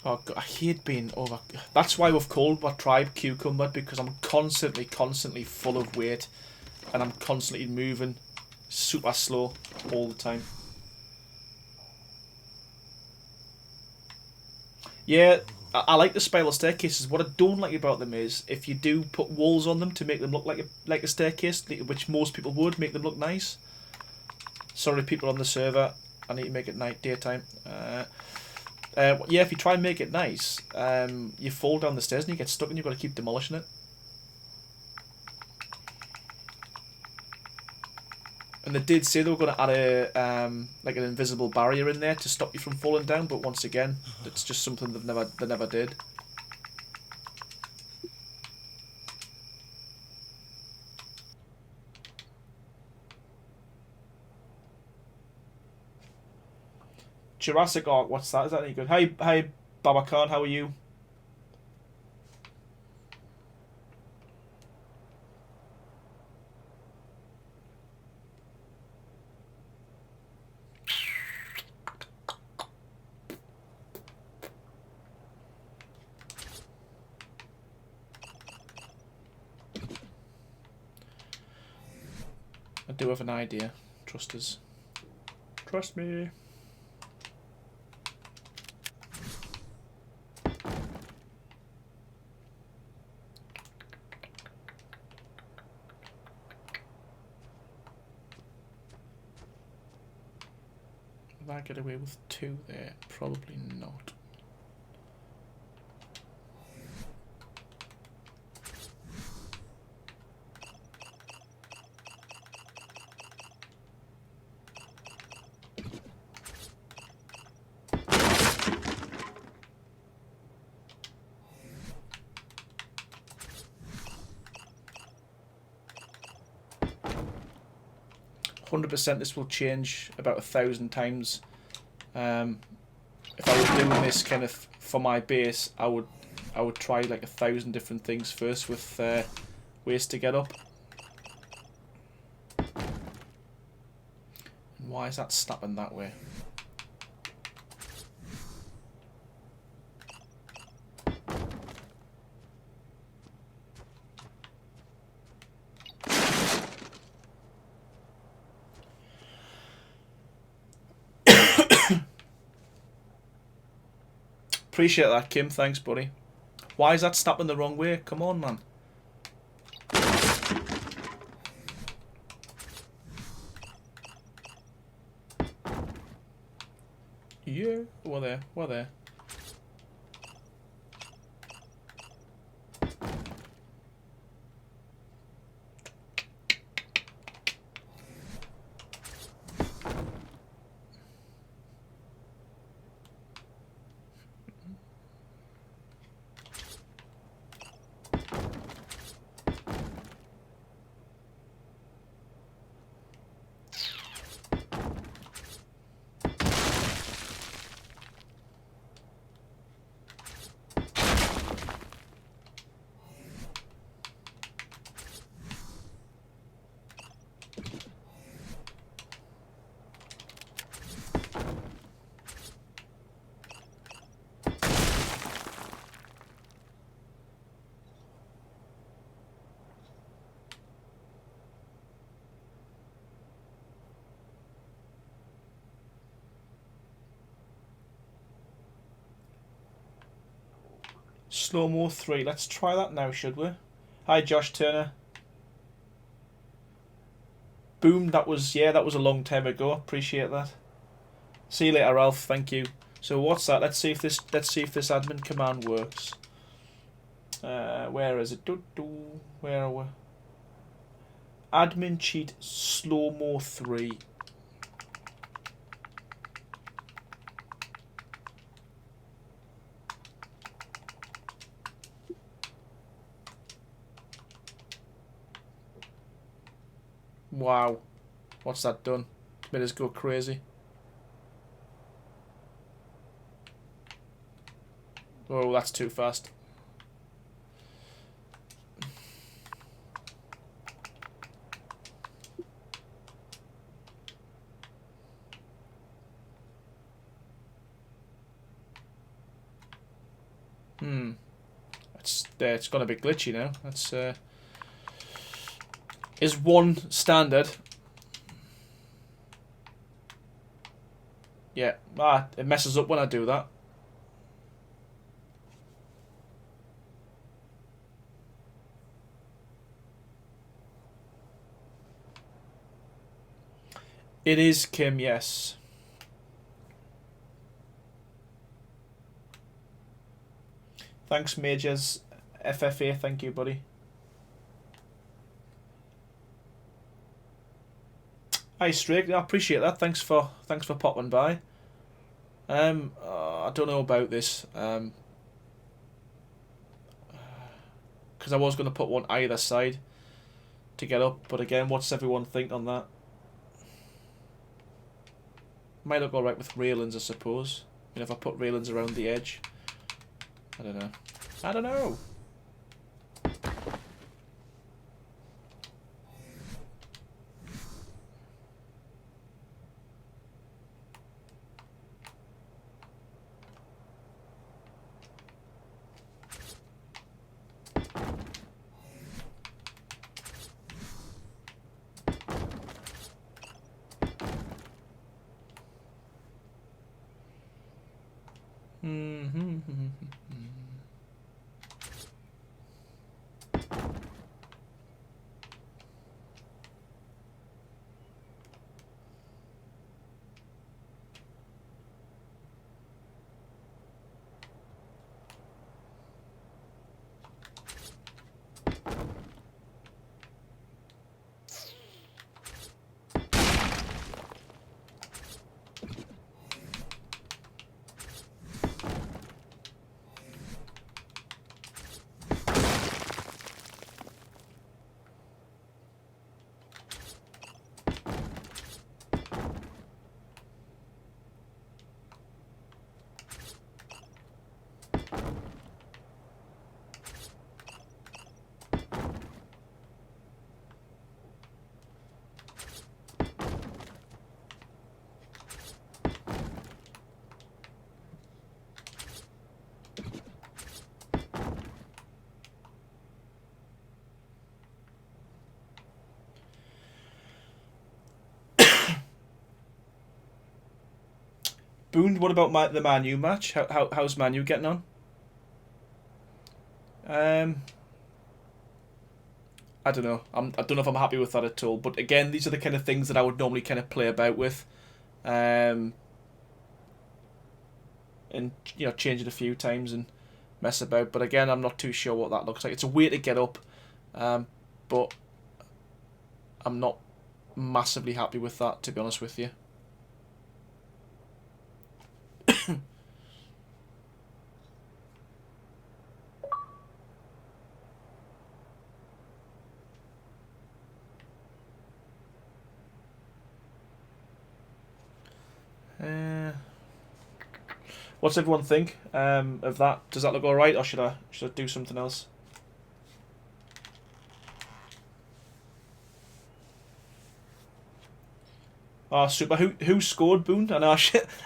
Oh God, I hate being over. That's why we've called my tribe Cucumber, because I'm constantly full of weight, and I'm constantly moving, super slow all the time. Yeah, I like the spiral staircases. What I don't like about them is if you do put walls on them to make them look like a staircase, which most people would make them look nice. Sorry, people on the server. I need to make it daytime. Yeah, if you try and make it nice, you fall down the stairs and you get stuck and you've got to keep demolishing it. And they did say they were going to add a like an invisible barrier in there to stop you from falling down, but once again, it's just something they never did. Jurassic Ark, what's that? Is that any good? Hi, Baba Khan, how are you? I do have an idea. Trust us. Trust me. Will I get away with 2 there? Probably not. This will change about 1,000 times. If I was doing this kind of for my base, I would try like 1,000 different things first with ways to get up. And why is that snapping that way? Appreciate that, Kim. Thanks, buddy. Why is that snapping the wrong way? Come on, man. Yeah, we're there. We're there. Slow-mo 3. Let's try that now, should we? Hi, Josh Turner. Boom, that was a long time ago. Appreciate that. See you later, Ralph. Thank you. So what's that? Let's see if this admin command works. Where is it? Where are we? Admin cheat slow-mo 3. Wow, what's that done? It's made us go crazy. Oh, that's too fast. It's gonna be glitchy now. That's is 1 standard. Yeah, it messes up when I do that. It is, Kim, yes. Thanks, Majors. FFA, thank you, buddy. Hi, Strake. I appreciate that. Thanks for popping by. I don't know about this. Because I was going to put one either side to get up, but again, what's everyone think on that? Might look alright with railings, I suppose. You know, if I put railings around the edge. I don't know. I don't know. Boone, what about the Man U match? How's Man U getting on? I don't know. I don't know if I'm happy with that at all. But again, these are the kind of things that I would normally kind of play about with, and change it a few times and mess about. But again, I'm not too sure what that looks like. It's a way to get up, but I'm not massively happy with that, to be honest with you. What's everyone think of that? Does that look alright, or should I do something else? Oh, super! Who scored, Boone? I know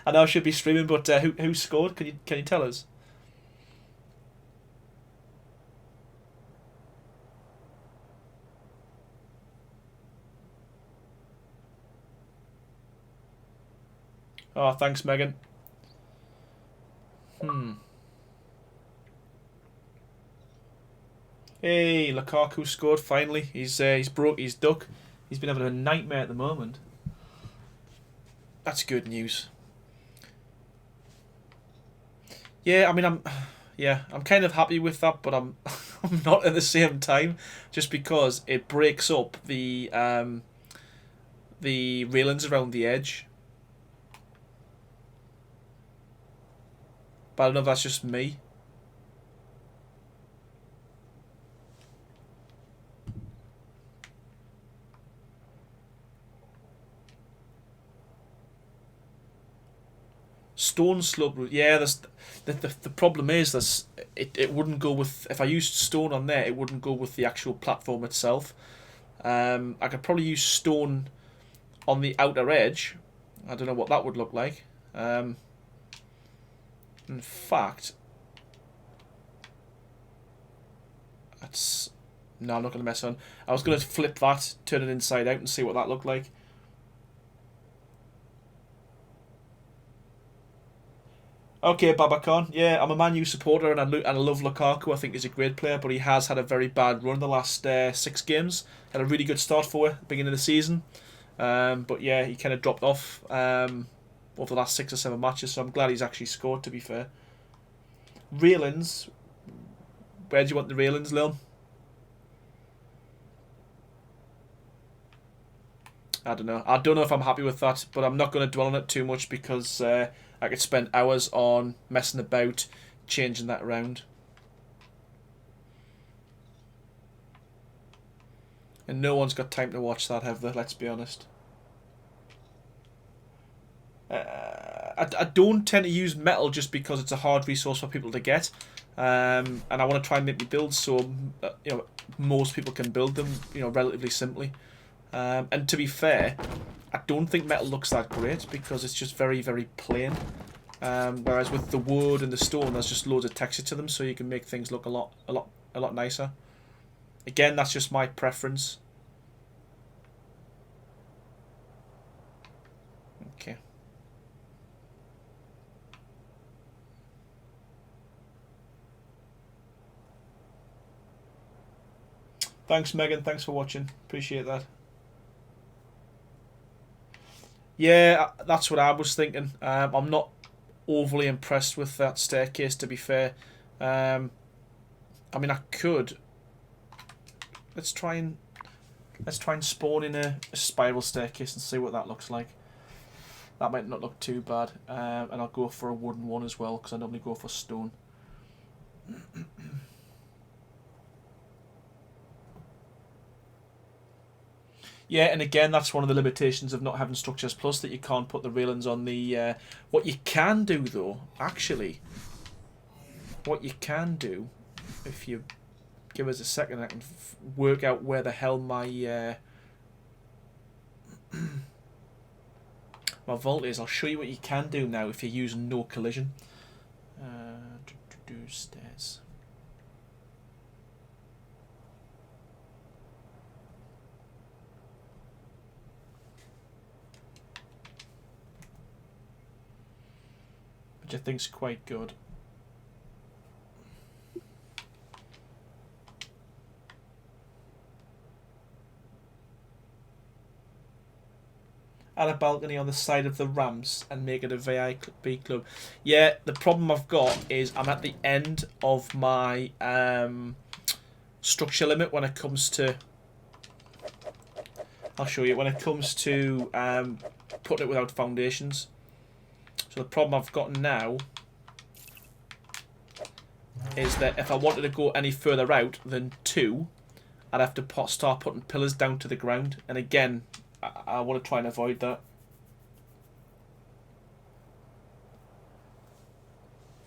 I should be streaming, but who scored? Can you tell us? Oh, thanks, Megan. Hey, Lukaku scored finally. He's broke his duck. He's been having a nightmare at the moment. That's good news. Yeah, I mean I'm kind of happy with that, but I'm I'm not at the same time, just because it breaks up the railings around the edge. But I don't know if that's just me. Stone slope route. Yeah, the problem is it wouldn't go with, if I used stone on there, it wouldn't go with the actual platform itself. I could probably use stone on the outer edge. I don't know what that would look like. In fact, that's no, I'm not going to mess on. I was going to flip that, turn it inside out, and see what that looked like. Okay, Babacan. Yeah, I'm a Man U supporter, and I love Lukaku. I think he's a great player, but he has had a very bad run the last 6 games. Had a really good start for it at the beginning of the season, but yeah, he kind of dropped off over the last 6 or 7 matches. So I'm glad he's actually scored. To be fair, railings. Where do you want the railings, Lil? I don't know. I don't know if I'm happy with that, but I'm not going to dwell on it too much because I could spend hours on messing about, changing that around. And no one's got time to watch that, have they? Let's be honest. I don't tend to use metal just because it's a hard resource for people to get. And I want to try and make me builds so most people can build them relatively simply. And to be fair, I don't think metal looks that great because it's just very, very plain. Whereas with the wood and the stone, there's just loads of texture to them, so you can make things look a lot nicer. Again, that's just my preference. Okay. Thanks, Megan. Thanks for watching. Appreciate that. Yeah, that's what I was thinking. I'm not overly impressed with that staircase, to be fair. I mean, I could. Let's try and spawn in a spiral staircase and see what that looks like. That might not look too bad. And I'll go for a wooden one as well because I normally go for stone. Yeah, and again, that's one of the limitations of not having Structures Plus, that you can't put the railings on the... what you can do, though, actually, what you can do, if you give us a second, I can work out where the hell my my vault is. I'll show you what you can do now if you're using no collision. Stairs. which I think's quite good. Add a balcony on the side of the ramps and make it a VIP club. Yeah, the problem I've got is I'm at the end of my structure limit when it comes to... I'll show you. When it comes to putting it without foundations. So the problem I've got now is that if I wanted to go any further out than 2, I'd have to start putting pillars down to the ground. And again, I want to try and avoid that.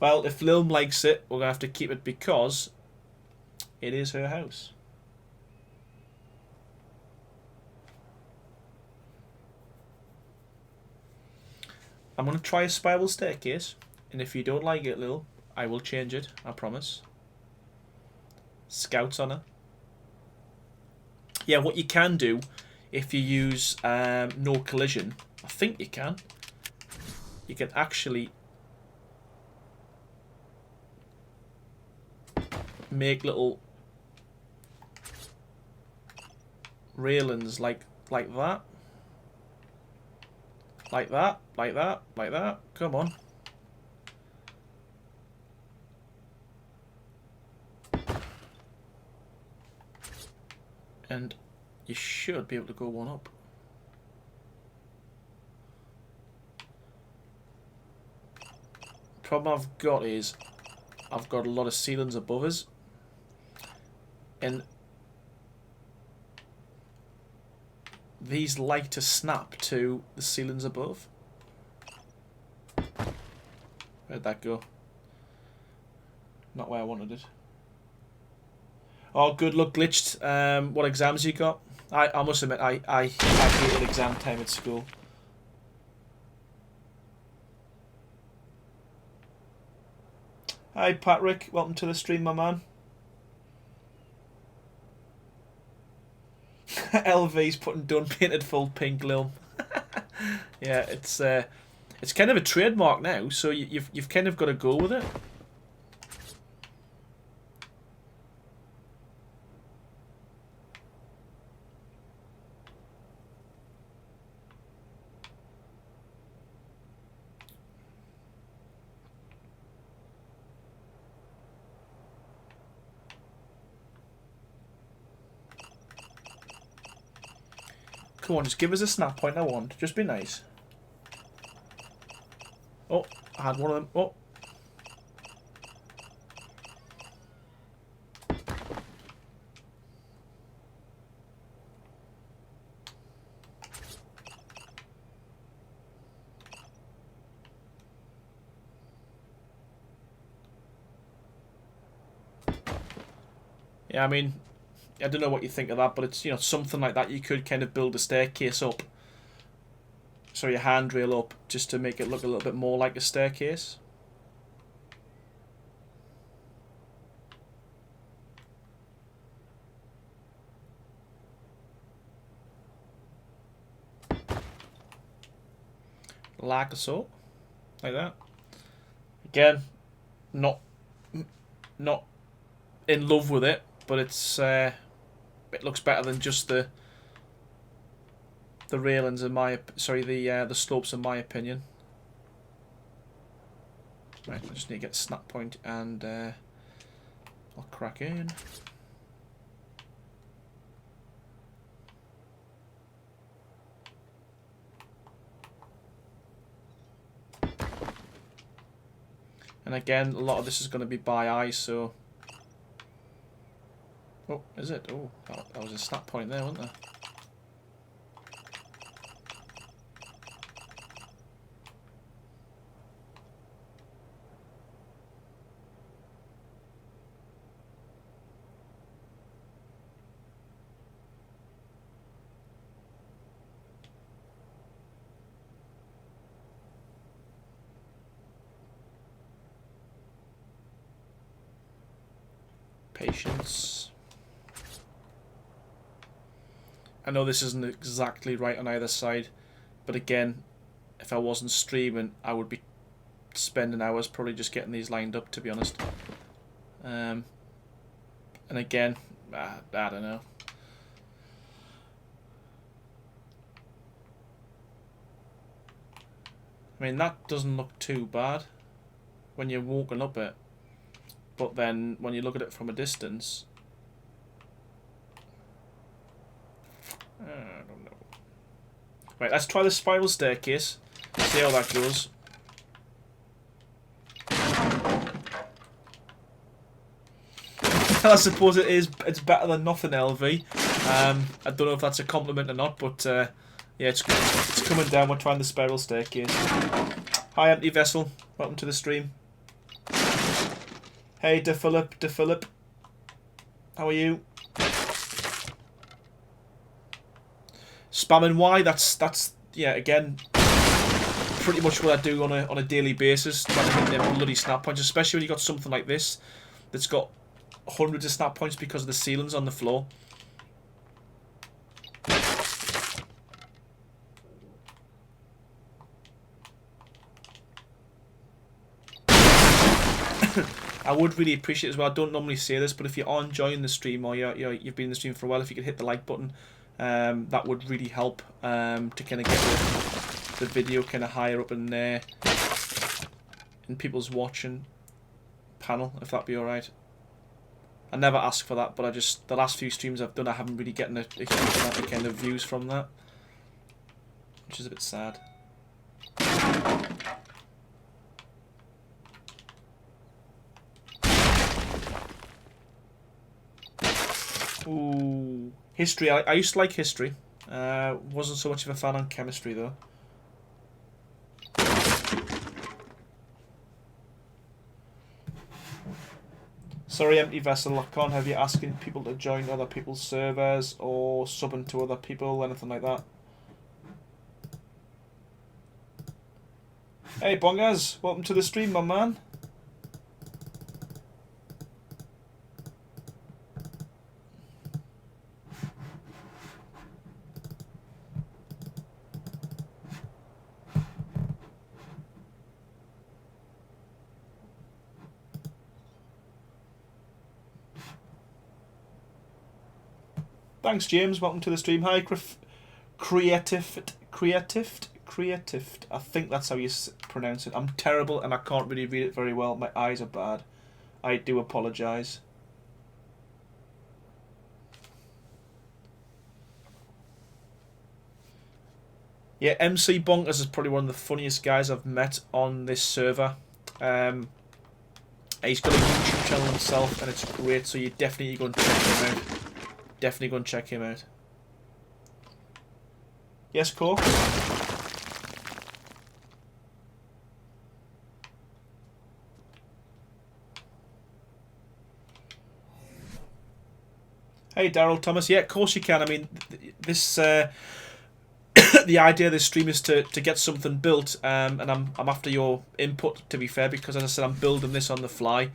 Well, if Lilm likes it, we're going to have to keep it because it is her house. I'm going to try a spiral staircase, and if you don't like it, Lil, I will change it, I promise. Scouts on her. Yeah, what you can do, if you use no collision, I think you can actually make little railings like that. Like that, like that, like that. Come on. And you should be able to go one up. Problem I've got is I've got a lot of ceilings above us. And these like to snap to the ceilings above. Where'd that go? Not where I wanted it. Oh, good luck, glitched. What exams you got? I must admit, I hated exam time at school. Hi, Patrick. Welcome to the stream, my man. LV's putting done painted full pink, Lil. Yeah, it's kind of a trademark now, so you've kind of got to go with it. Come on, just give us a snap point I want. Just be nice. Oh, I had one of them. Oh. Yeah, I mean, I don't know what you think of that, but it's, you know, something like that. You could kind of build a staircase up. Sorry, a handrail up, just to make it look a little bit more like a staircase. Like so. Like that. Again, not in love with it, but it's it looks better than just the railings in my the slopes in my opinion. Right, I just need to get a snap point and I'll crack in. And again, a lot of this is going to be by eye, so... Oh, is it? Oh, that was a snap point there, wasn't there? Patience. I know this isn't exactly right on either side, but again, if I wasn't streaming, I would be spending hours probably just getting these lined up, to be honest. And again, I don't know. I mean, that doesn't look too bad when you're walking up it, but then when you look at it from a distance, I don't know. Right, let's try the spiral staircase, see how that goes. I suppose it's better than nothing, LV. I don't know if that's a compliment or not, but yeah, it's coming down. We're trying the spiral staircase. Hi, Empty Vessel. Welcome to the stream. Hey, De Philip. How are you? Spamming Y. That's yeah. Again, pretty much what I do on a daily basis, trying to hit them bloody snap points, especially when you got something like this that's got hundreds of snap points because of the ceilings on the floor. I would really appreciate it as well. I don't normally say this, but if you are enjoying the stream or you've been in the stream for a while, if you could hit the like button, that would really help to kind of get the video kind of higher up in there in people's watching panel, if that'd be alright. I never ask for that, but the last few streams I've done, I haven't really gotten a huge amount of kind of views from that, which is a bit sad. Ooh, history. I used to like history. Wasn't so much of a fan on chemistry though. Sorry, Empty Vessel, I can't have you asking people to join other people's servers or subbing to other people, anything like that. Hey, Bongaz, welcome to the stream, my man. Thanks, James. Welcome to the stream. Hi, Creative. I think that's how you pronounce it. I'm terrible and I can't really read it very well. My eyes are bad. I do apologise. Yeah, MC Bonkers is probably one of the funniest guys I've met on this server. He's got a YouTube channel himself and it's great, so you definitely go and check him out. Definitely go and check him out. Yes, Cork? Hey, Daryl Thomas. Yeah, of course you can. I mean, this the idea of this stream is to get something built, and I'm after your input, to be fair, because as I said, I'm building this on the fly.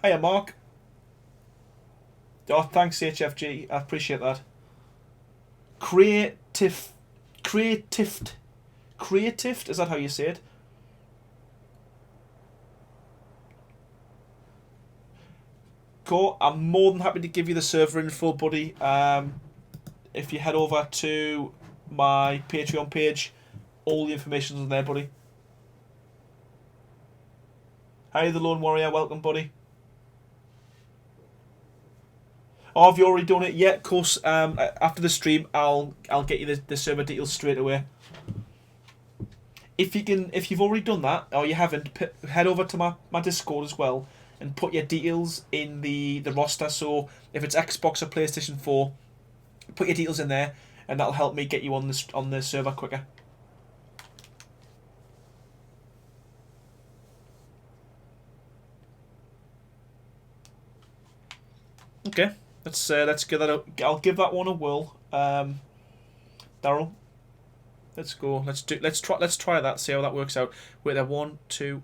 Hiya, Mark. Oh, thanks, HFG. I appreciate that. Creative, is that how you say it? Cool. I'm more than happy to give you the server info, buddy. If you head over to my Patreon page, all the information's on there, buddy. Hi, the Lone Warrior. Welcome, buddy. Oh, have you already done it? Yeah, of course. After the stream, I'll get you the server details straight away. If you've already done that or you haven't, head over to my Discord as well and put your details in the roster. So if it's Xbox or PlayStation 4, put your details in there, and that'll help me get you on the server quicker. Okay. Let's get that. I'll give that one a whirl. Daryl, let's go. Let's try that. See how that works out. Wait, there 1, 2.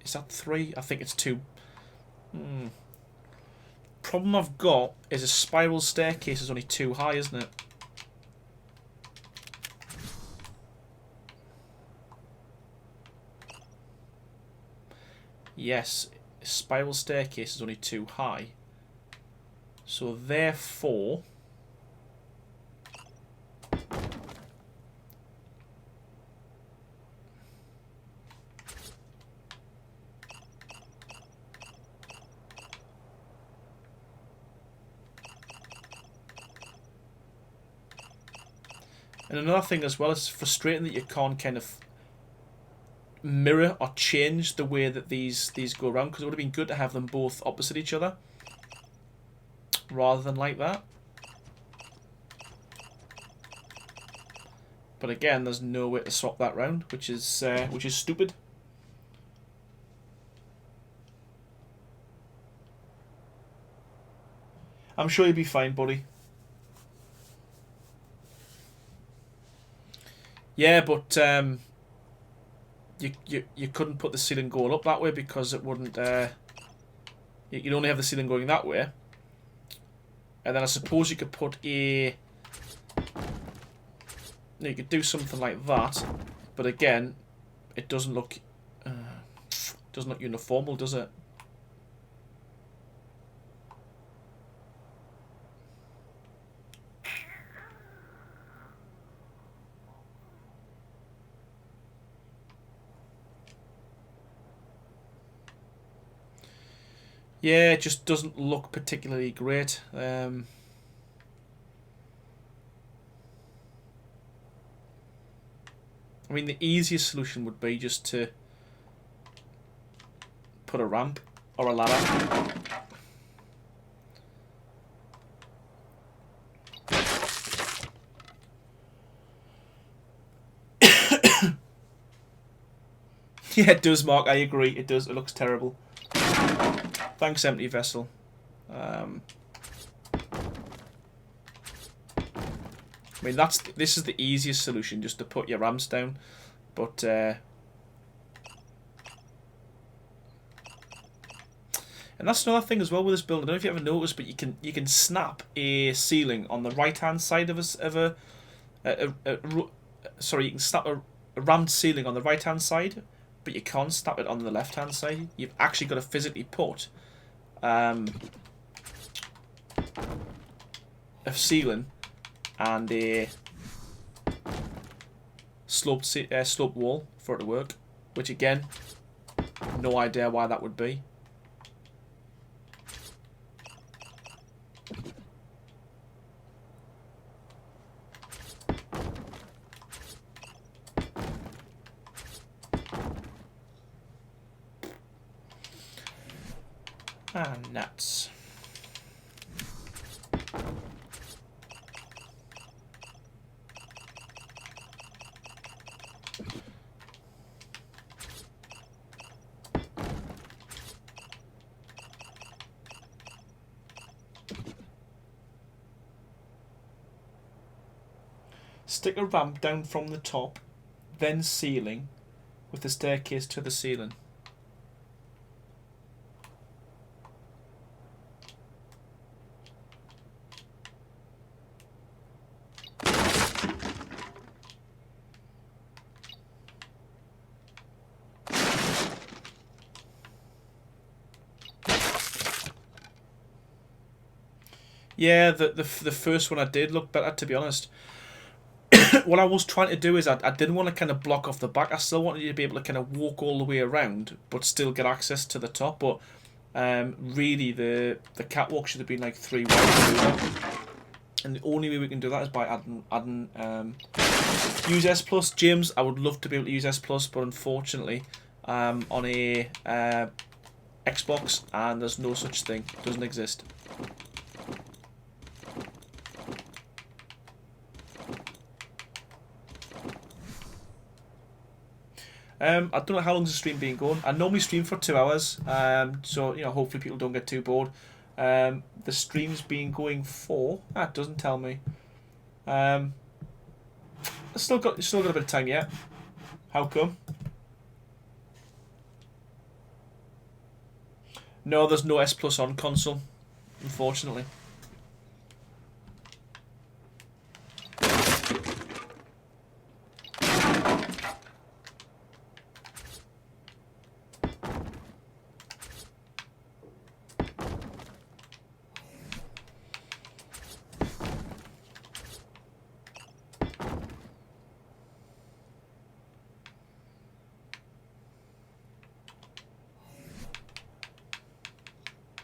Is that 3? I think it's 2. Problem I've got is a spiral staircase is only 2 high, isn't it? Yes, a spiral staircase is only 2 high. So therefore... And another thing as well, it's frustrating that you can't kind of mirror or change the way that these go around, because it would have been good to have them both opposite each other rather than like that. But again, there's no way to swap that round, which is stupid. I'm sure you'll be fine, buddy. Yeah, but you couldn't put the ceiling going up that way because it wouldn't. You'd only have the ceiling going that way, and then I suppose you could put a. You could do something like that, but again, it doesn't look uniformal, does it? Yeah, it just doesn't look particularly great. I mean, the easiest solution would be just to put a ramp or a ladder. Yeah, it does, Mark. I agree. It does. It looks terrible. Thanks, Empty Vessel. I mean, this is the easiest solution, just to put your ramps down, but and that's another thing as well with this build. I don't know if you ever noticed, but you can snap a ceiling on the right hand side of sorry, you can snap a ramped ceiling on the right hand side, but you can't snap it on the left hand side. You've actually got to physically put a ceiling and a sloped wall for it to work, which again, no idea why that would be. Ah, nuts. Stick a ramp down from the top, then ceiling, with the staircase to the ceiling. Yeah, the first one I did look better, to be honest. What I was trying to do is I didn't want to kind of block off the back. I still wanted you to be able to kind of walk all the way around, but still get access to the top. But really, the catwalk should have been like 3 wide. And the only way we can do that is by adding use S Plus. James, I would love to be able to use S Plus, but unfortunately, on a Xbox, and there's no such thing. It doesn't exist. I don't know how long's the stream been going. I normally stream for 2 hours, so hopefully people don't get too bored. The stream's been going for it doesn't tell me. Still got a bit of time yet. How come? No, there's no S Plus on console, unfortunately.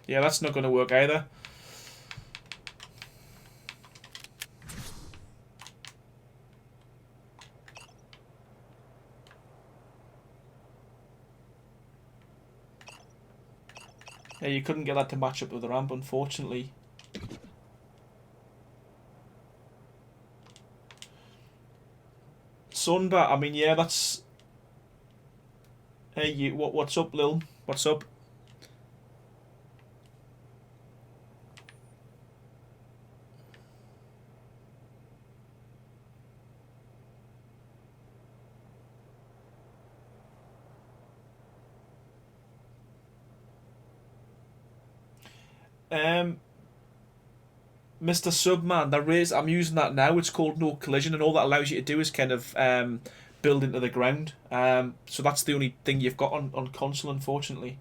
Yeah, that's not going to work either. Yeah, you couldn't get that to match up with the ramp, unfortunately. Sunbat, I mean, yeah, that's... Hey, you, what's up, Lil? What's up? Um, Mr. Subman, I'm using that now. It's called No Collision, and all that allows you to do is kind of build into the ground. So that's the only thing you've got on console, unfortunately.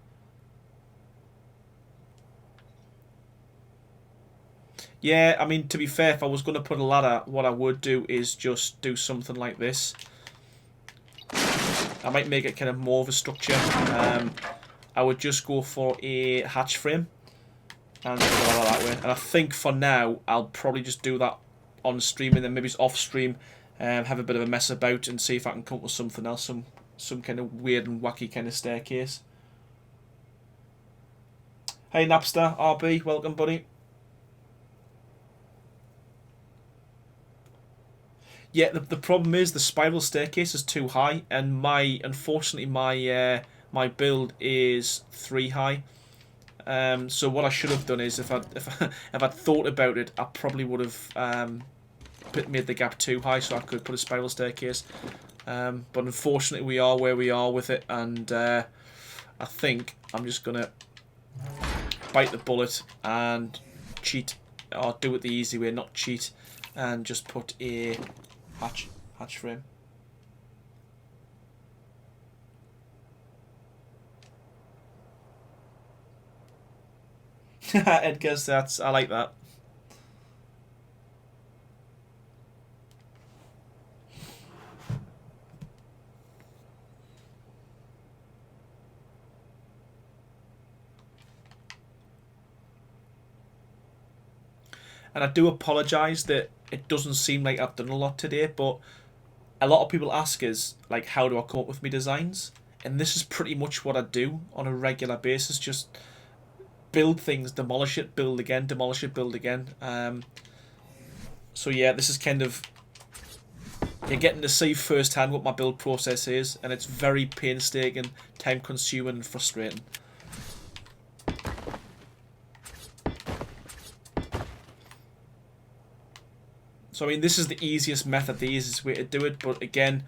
Yeah, I mean, to be fair, if I was going to put a ladder, what I would do is just do something like this. I might make it kind of more of a structure. I would just go for a hatch frame and go that way. And I think for now, I'll probably just do that on stream and then maybe off stream, have a bit of a mess about and see if I can come up with something else, some kind of weird and wacky kind of staircase. Hey Napster, RB, welcome buddy. Yeah, the problem is the spiral staircase is too high, and unfortunately my build is 3 high. So what I should have done is if I'd thought about it, I probably would have made the gap too high so I could put a spiral staircase. But unfortunately, we are where we are with it, and I think I'm just gonna bite the bullet and cheat, or do it the easy way, not cheat, and just put a hatch frame. Edgar's, that's, I like that. And I do apologise that it doesn't seem like I've done a lot today, but a lot of people ask us, like, how do I come up with my designs? And this is pretty much what I do on a regular basis. Just build things, demolish it, build again, demolish it, build again. So yeah, this is kind of, you're getting to see firsthand what my build process is, and it's very painstaking, time consuming, and frustrating. So I mean, this is the easiest method, the easiest way to do it. But again,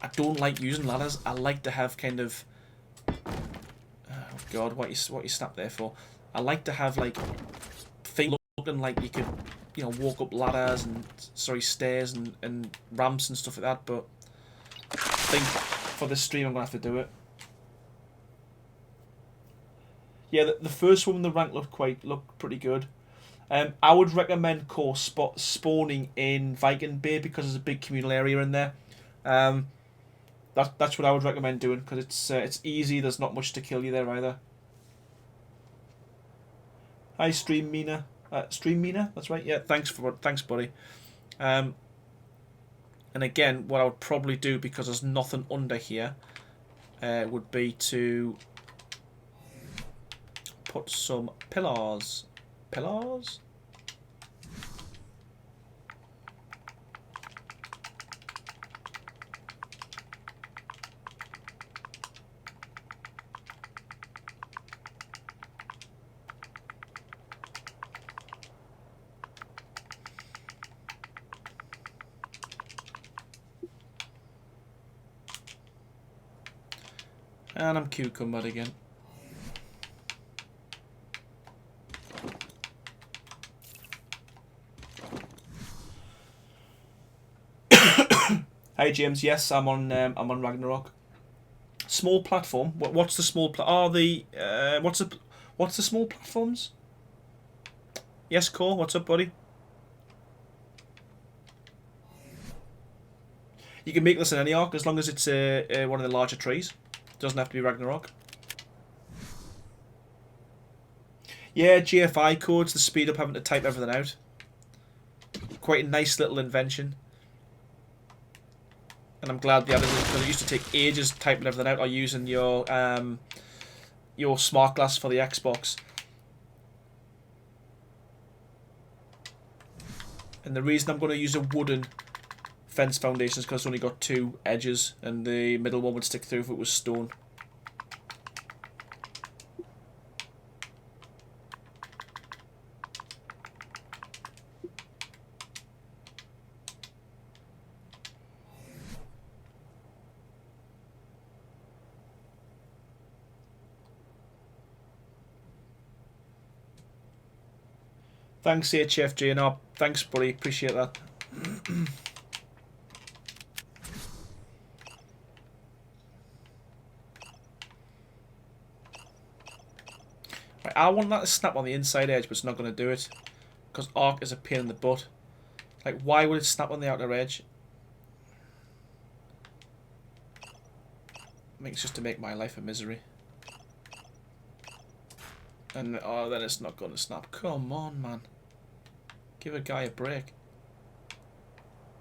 I don't like using ladders. I like to have kind of, oh god, what you snap there for? I like to have like things looking like you could, walk up ladders and stairs and ramps and stuff like that. But I think for this stream, I'm gonna have to do it. Yeah, the first one, the rank looked pretty good. I would recommend spawning in Viking Bay because there's a big communal area in there. Um, that's what I would recommend doing because it's easy. There's not much to kill you there either. Hi, Stream Mina. Stream Mina. That's right. Yeah. Thanks, buddy. Um, and again, what I would probably do because there's nothing under here, would be to put some pillars. Pillars. And I'm cucumbered again. Hi James. Yes, I'm on Ragnarok. Small platform. What's the small what's the small platforms? Yes, Cole. What's up, buddy? You can make this in any arc as long as it's one of the larger trees. Doesn't have to be Ragnarok. Yeah, GFI codes to speed up having to type everything out. Quite a nice little invention. And I'm glad they added it because it used to take ages typing everything out or using your smart glass for the Xbox. And the reason I'm going to use a wooden fence foundation is because it's only got 2 edges and the middle one would stick through if it was stone. Thanks, HFG, and thanks, buddy. Appreciate that. Right, I want that to snap on the inside edge, but it's not going to do it because arc is a pain in the butt. Like, why would it snap on the outer edge? I think it's just to make my life a misery. And oh, then it's not going to snap. Come on, man. Give a guy a break.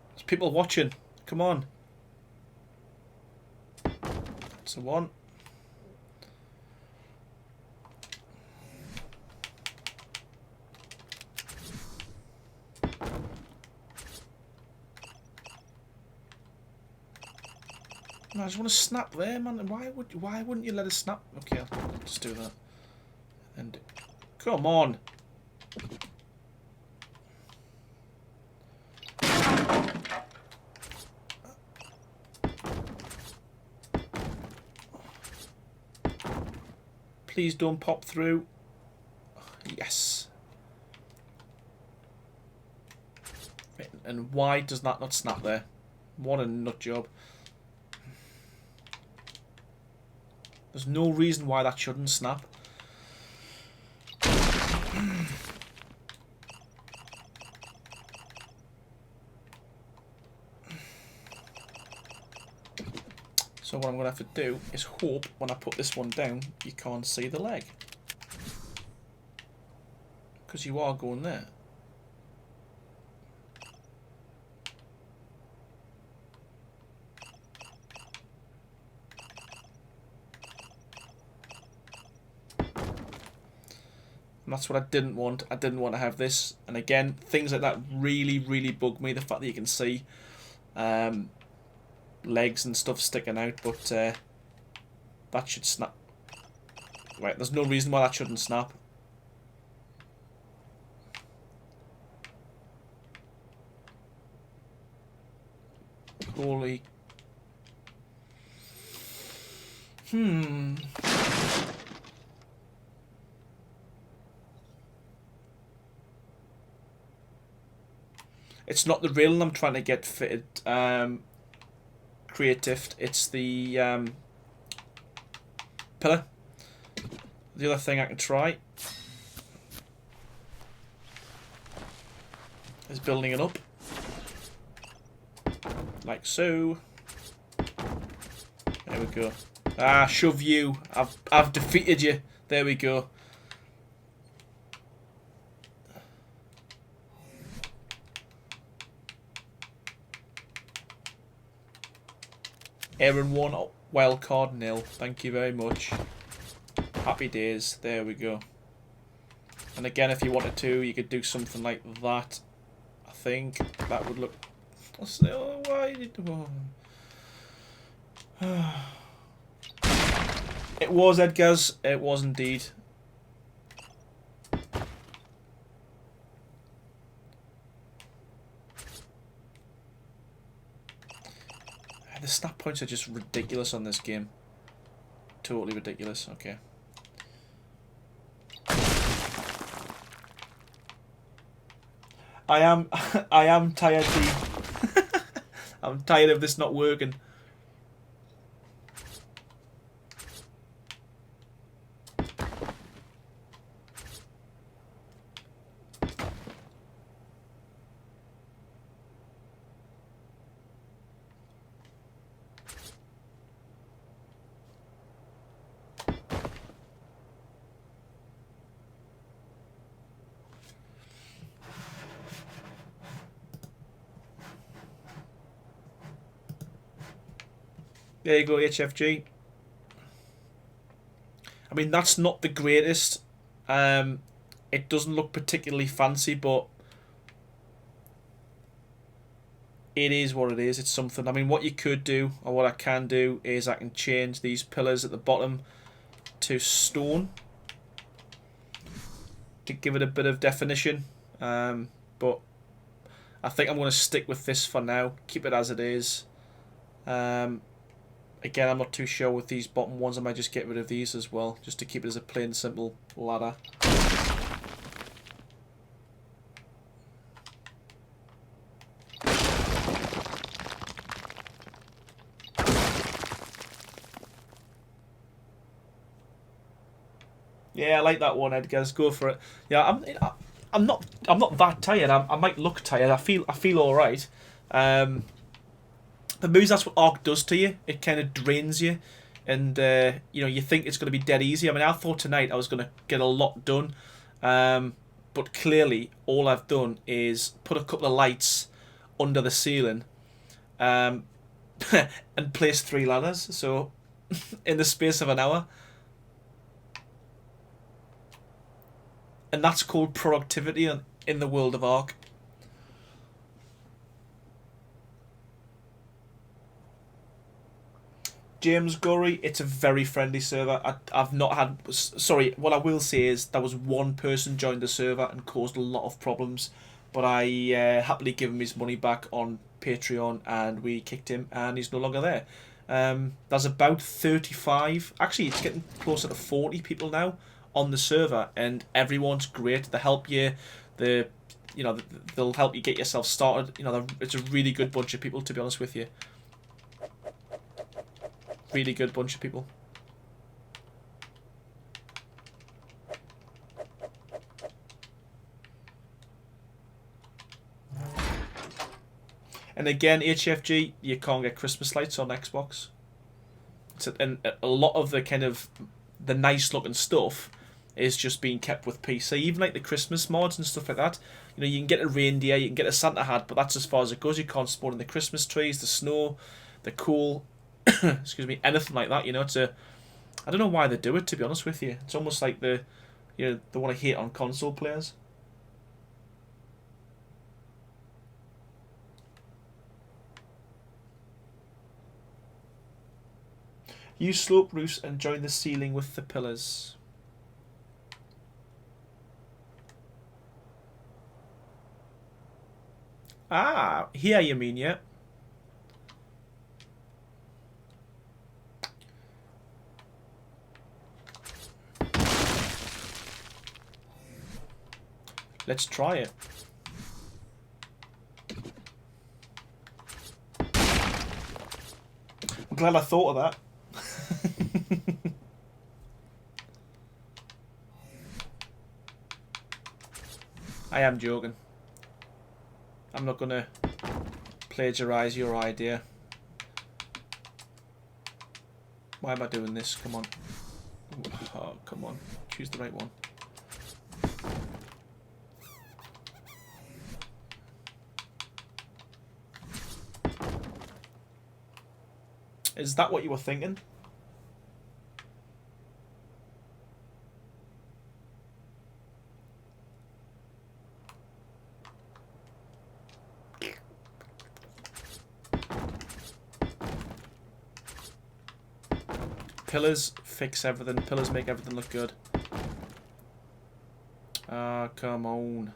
There's people watching. Come on. That's the one. No, I just want to snap there, man. Why wouldn't you let it snap? Okay, I'll just do that. And come on. Please don't pop through. Yes. And why does that not snap there? What a nut job. There's no reason why that shouldn't snap. So what I'm going to have to do is hope when I put this one down you can't see the leg. Because you are going there. And that's what I didn't want. I didn't want to have this. And again, things like that really, really bug me. The fact that you can see legs and stuff sticking out. But that should snap. Right, there's no reason why that shouldn't snap. Holy... It's not the railing I'm trying to get fitted creative. It's the pillar. The other thing I can try is building it up. Like so. There we go. Ah, shove you. I've defeated you. There we go. Aaron 1, wildcard 0. Thank you very much. Happy days. There we go. And again, if you wanted to, you could do something like that. I think that would look... Oh, why did... Oh. It was Edgar's. It was indeed. The snap points are just ridiculous on this game. Totally ridiculous. Okay. I am tired, Dean. I'm tired of this not working. There you go, HFG. I mean, that's not the greatest. It doesn't look particularly fancy, but it is what it is. It's something. I mean, what you could do, or what I can do, is I can change these pillars at the bottom to stone to give it a bit of definition. But I think I'm going to stick with this for now. Keep it as it is. Again, I'm not too sure with these bottom ones. I might just get rid of these as well, just to keep it as a plain, simple ladder. Yeah, I like that one, Edgar's. Go for it. Yeah, I'm not that tired. I might look tired. I feel all right. But maybe that's what Ark does to you. It kind of drains you, and you think it's going to be dead easy. I mean, I thought tonight I was going to get a lot done, but clearly all I've done is put a couple of lights under the ceiling, and place 3 ladders. So, in the space of an hour, and that's called productivity in the world of Ark. James Gorey, it's a very friendly server. I've not had... Sorry, what I will say is there was one person joined the server and caused a lot of problems, but I happily give him his money back on Patreon, and we kicked him, and he's no longer there. There's about 35... Actually, it's getting closer to 40 people now on the server, and everyone's great. They help you. They'll help you get yourself started. It's a really good bunch of people, to be honest with you. Really good bunch of people. And again, HFG, you can't get Christmas lights on Xbox. And a lot of the kind of the nice looking stuff is just being kept with PC. Even like the Christmas mods and stuff like that. You can get a reindeer, you can get a Santa hat, but that's as far as it goes. You can't spawn in the Christmas trees, the snow, the cool. Excuse me, anything like that. I don't know why they do it, to be honest with you. It's almost like they want to hate on console players. Use slope roofs and join the ceiling with the pillars. Ah, here you mean, yeah. Let's try it. I'm glad I thought of that. I am joking. I'm not going to plagiarise your idea. Why am I doing this? Come on. Oh, come on. Choose the right one. Is that what you were thinking? Pillars fix everything. Pillars make everything look good. Ah, come on.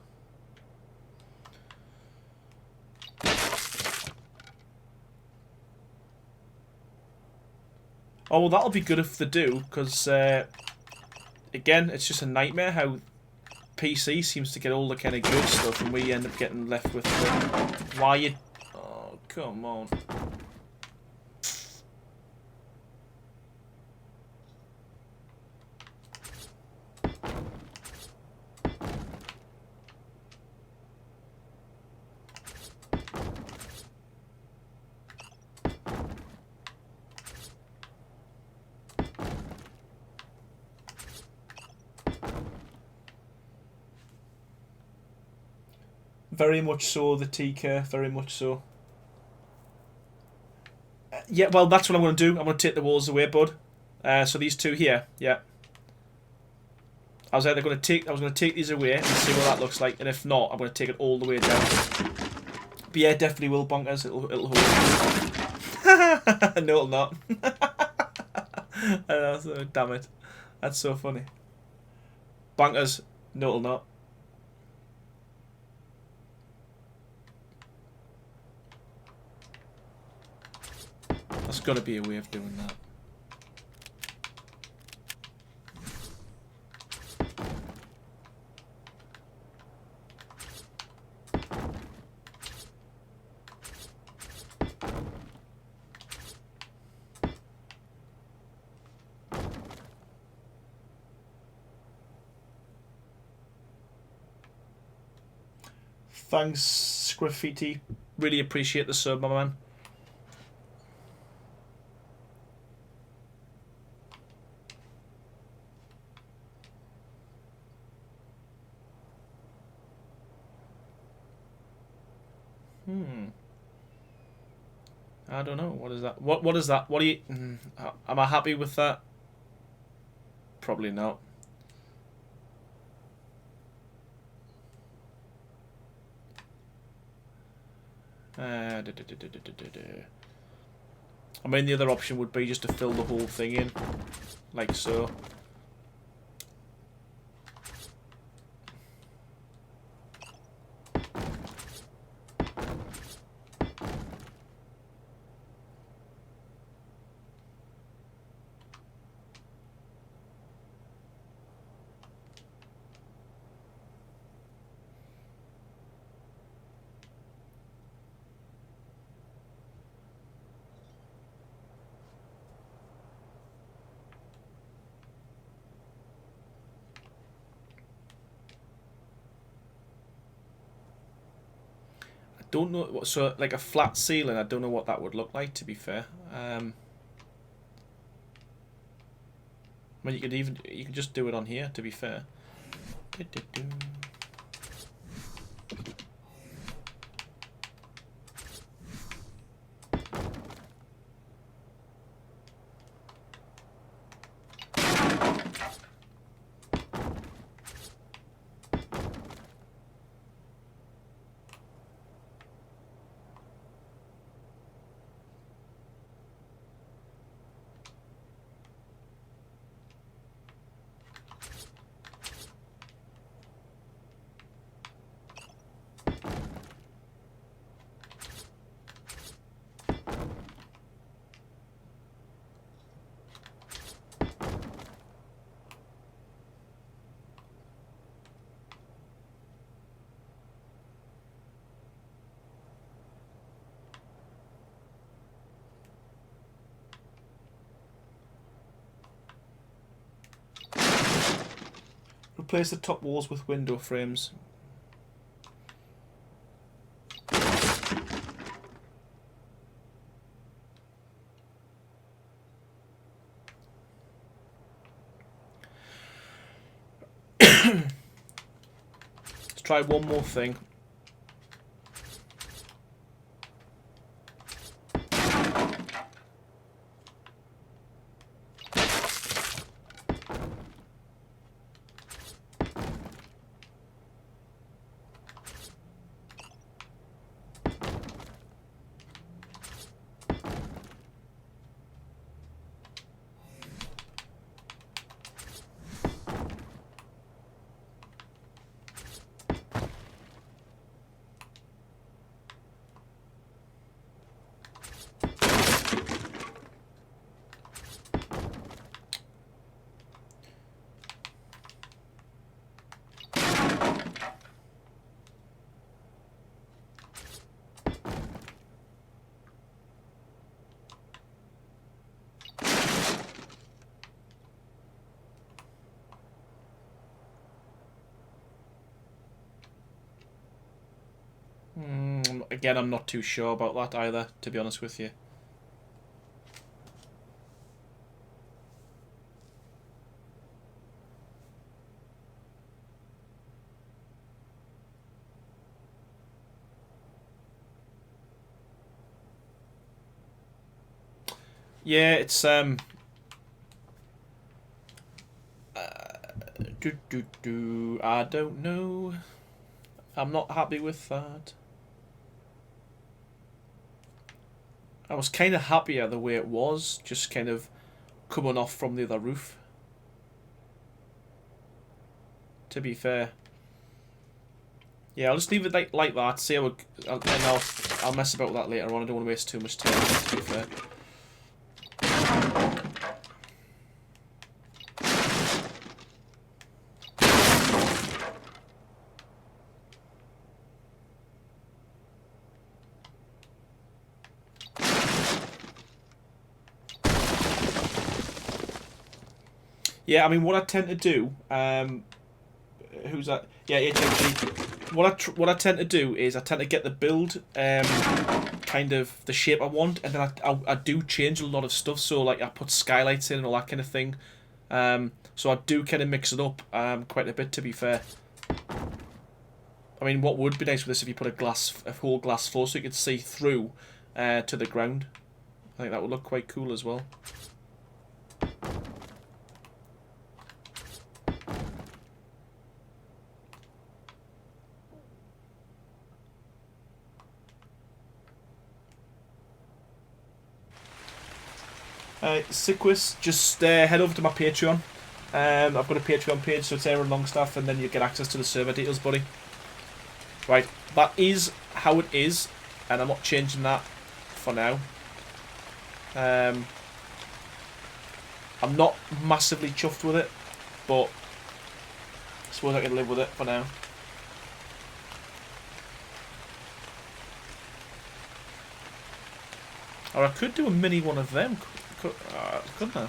Oh, well, that'll be good if they do, because, again, it's just a nightmare how PC seems to get all the kind of good stuff, and we end up getting left with the... Why you... Oh, Come on. Very much so, the TK, very much so. Yeah, well, that's what I'm going to do. I'm going to take the walls away, bud. So these two here, yeah. I was going to take these away and see what that looks like, and if not, I'm going to take it all the way down. But yeah, definitely will, bonkers. It'll hold. No, it'll not. I know, so, damn it. That's so funny. Bonkers. No, it'll not. There's got to be a way of doing that. Thanks, Graffiti. Really appreciate the sub, my man. I don't know. What is that? What is that? What are you? Am I happy with that? Probably not. I mean, the other option would be just to fill the whole thing in, like so. Don't know what, so like a flat ceiling. I don't know what that would look like. To be fair, I mean, you could just do it on here. To be fair. Replace the top walls with window frames. Let's try one more thing. again, I'm not too sure about that either, to be honest with you. Yeah, it's I don't know. I'm not happy with that. I was kind of happier the way it was, just kind of coming off from the other roof. To be fair. Yeah, I'll just leave it like that. See how I'll mess about with that later on. I don't want to waste too much time. To be fair. Yeah, I mean, what I tend to do, who's that? Yeah, HMG. What I tend to do is I tend to get the build, kind of the shape I want, and then I do change a lot of stuff. So like I put skylights in and all that kind of thing. So I do kind of mix it up, quite a bit, to be fair. I mean, what would be nice with this if you put a whole glass floor so you could see through, to the ground. I think that would look quite cool as well. Sequis, just head over to my Patreon. I've got a Patreon page, so it's Aaron Longstaff, and then you get access to the server details, buddy. Right, that is how it is, and I'm not changing that for now. I'm not massively chuffed with it, but I suppose I can live with it for now. Or I could do a mini one of them, couldn't I?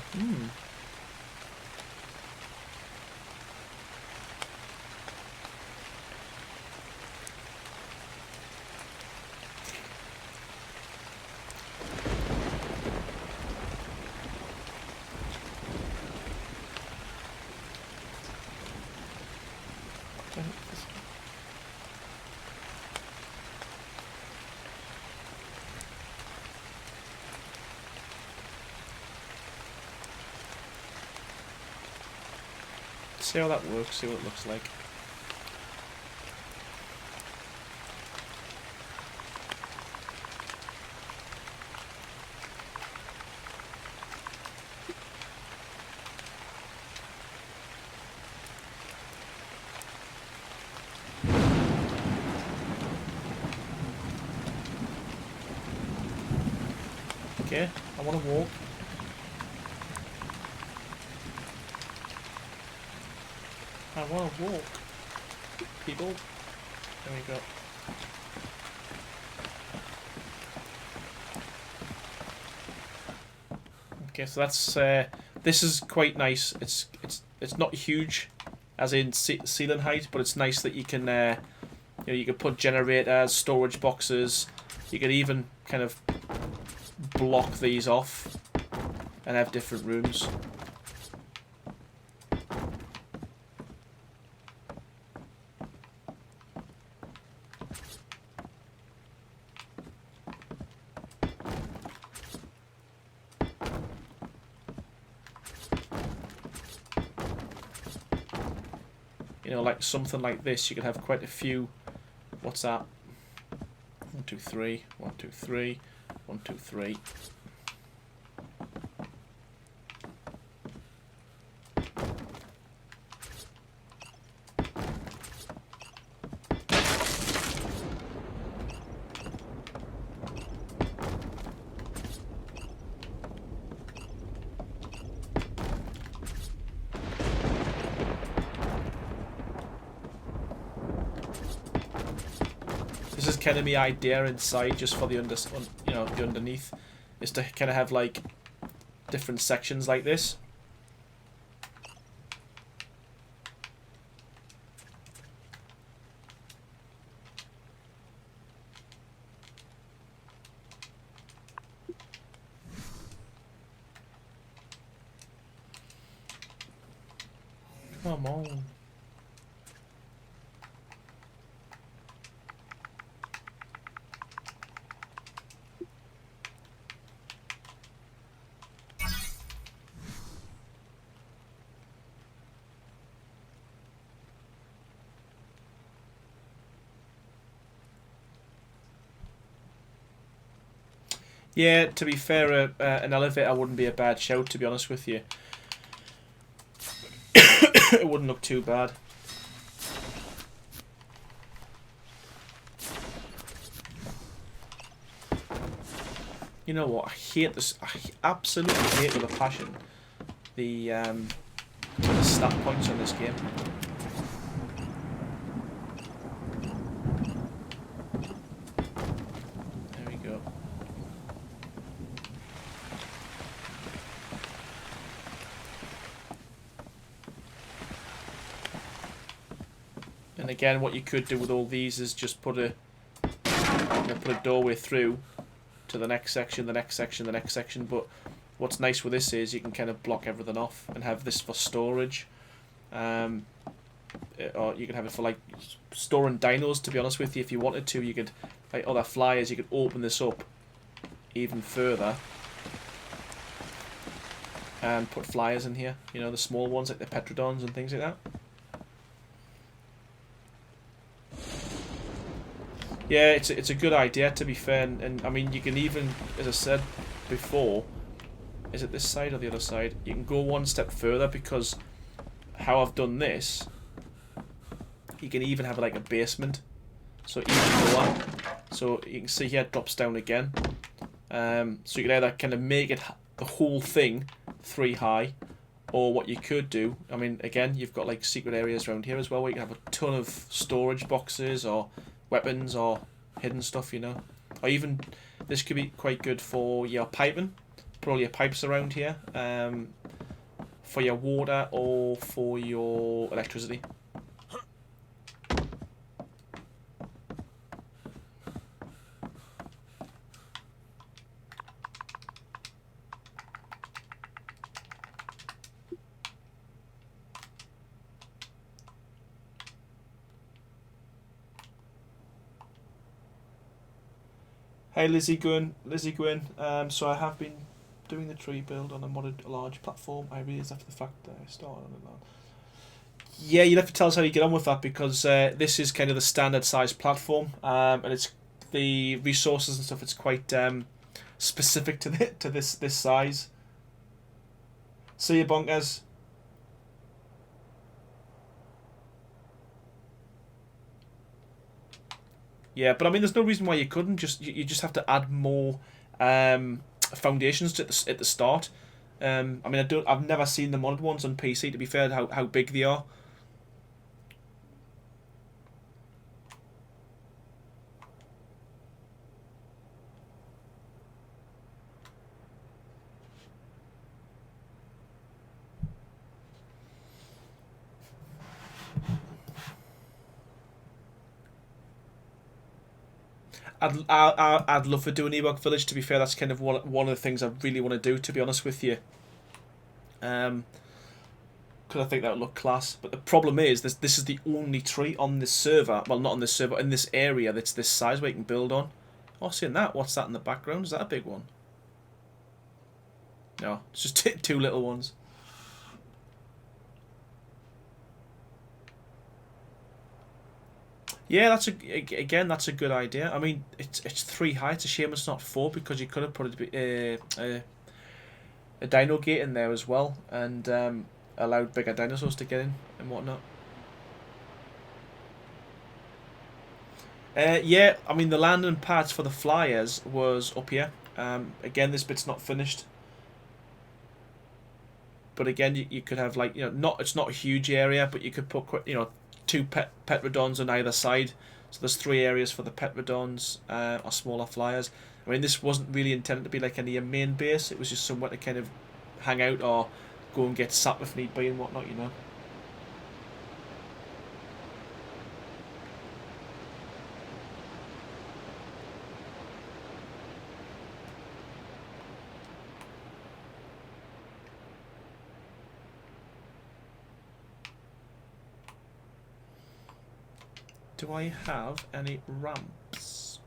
See how that works, see what it looks like. Okay, I want to walk. I want to walk. People. There we go. Okay, so that's this is quite nice. It's not huge, as in ceiling height, but it's nice that you can you can put generators, storage boxes. You could even kind of block these off and have different rooms. You know, like something like this, you could have quite a few. What's that? 1, 2, 3. 1, 2, 3. 1, 2, 3. This is kind of my idea inside, just for the the underneath, is to kind of have like different sections like this. Come on. Yeah, to be fair, an elevator wouldn't be a bad shout, to be honest with you. It wouldn't look too bad. You know what? I hate this. I absolutely hate with a passion the stat points on this game. There we go. And again, what you could do with all these is just put a doorway through to the next section, the next section, the next section. But what's nice with this is you can kind of block everything off and have this for storage. Or you can have it for like storing dinos, to be honest with you. If you wanted to, you could, like other flyers, you could open this up even further and put flyers in here. You know, the small ones like the Petrodons and things like that. Yeah, it's a good idea, to be fair, and I mean you can even, as I said before, is it this side or the other side? You can go one step further, because how I've done this, you can even have like a basement, so even lower. So you can see here it drops down again. So you can either kind of make it the whole thing 3 high, or what you could do, I mean again you've got like secret areas around here as well where you can have a ton of storage boxes or weapons or hidden stuff, you know. Or even, this could be quite good for your piping. Put all your pipes around here, for your water or for your electricity. Hey Lizzie Gwyn. So I have been doing the tree build on a modded large platform. I realised after the fact that I started on it now. Yeah, you'd have to tell us how you get on with that, because this is kind of the standard size platform, and it's the resources and stuff. It's quite specific to this size. See you, bonkers. Yeah, but I mean, there's no reason why you couldn't. You just have to add more foundations to at the start. I mean, I've never seen the modded ones on PC. To be fair, how big they are. I'd love to do an Ewok village. To be fair, that's kind of one of the things I really want to do. To be honest with you, because I think that would look class. But the problem is, this is the only tree on this server. Well, not on this server, in this area that's this size where you can build on. Oh, seeing that? What's that in the background? Is that a big one? No, it's just two little ones. Yeah, that's that's a good idea. I mean, it's 3 high. It's a shame it's not 4, because you could have put a dino gate in there as well, and allowed bigger dinosaurs to get in and whatnot. Yeah, I mean the landing pads for the flyers was up here. Again, this bit's not finished, but again, you could have like, it's not a huge area, but you could put 2 Petrodons on either side. So there's 3 areas for the Petrodons, or smaller flyers. I mean, this wasn't really intended to be like any main base. It was just somewhere to kind of hang out or go and get sap if need be and whatnot, you know. Do I have any ramps?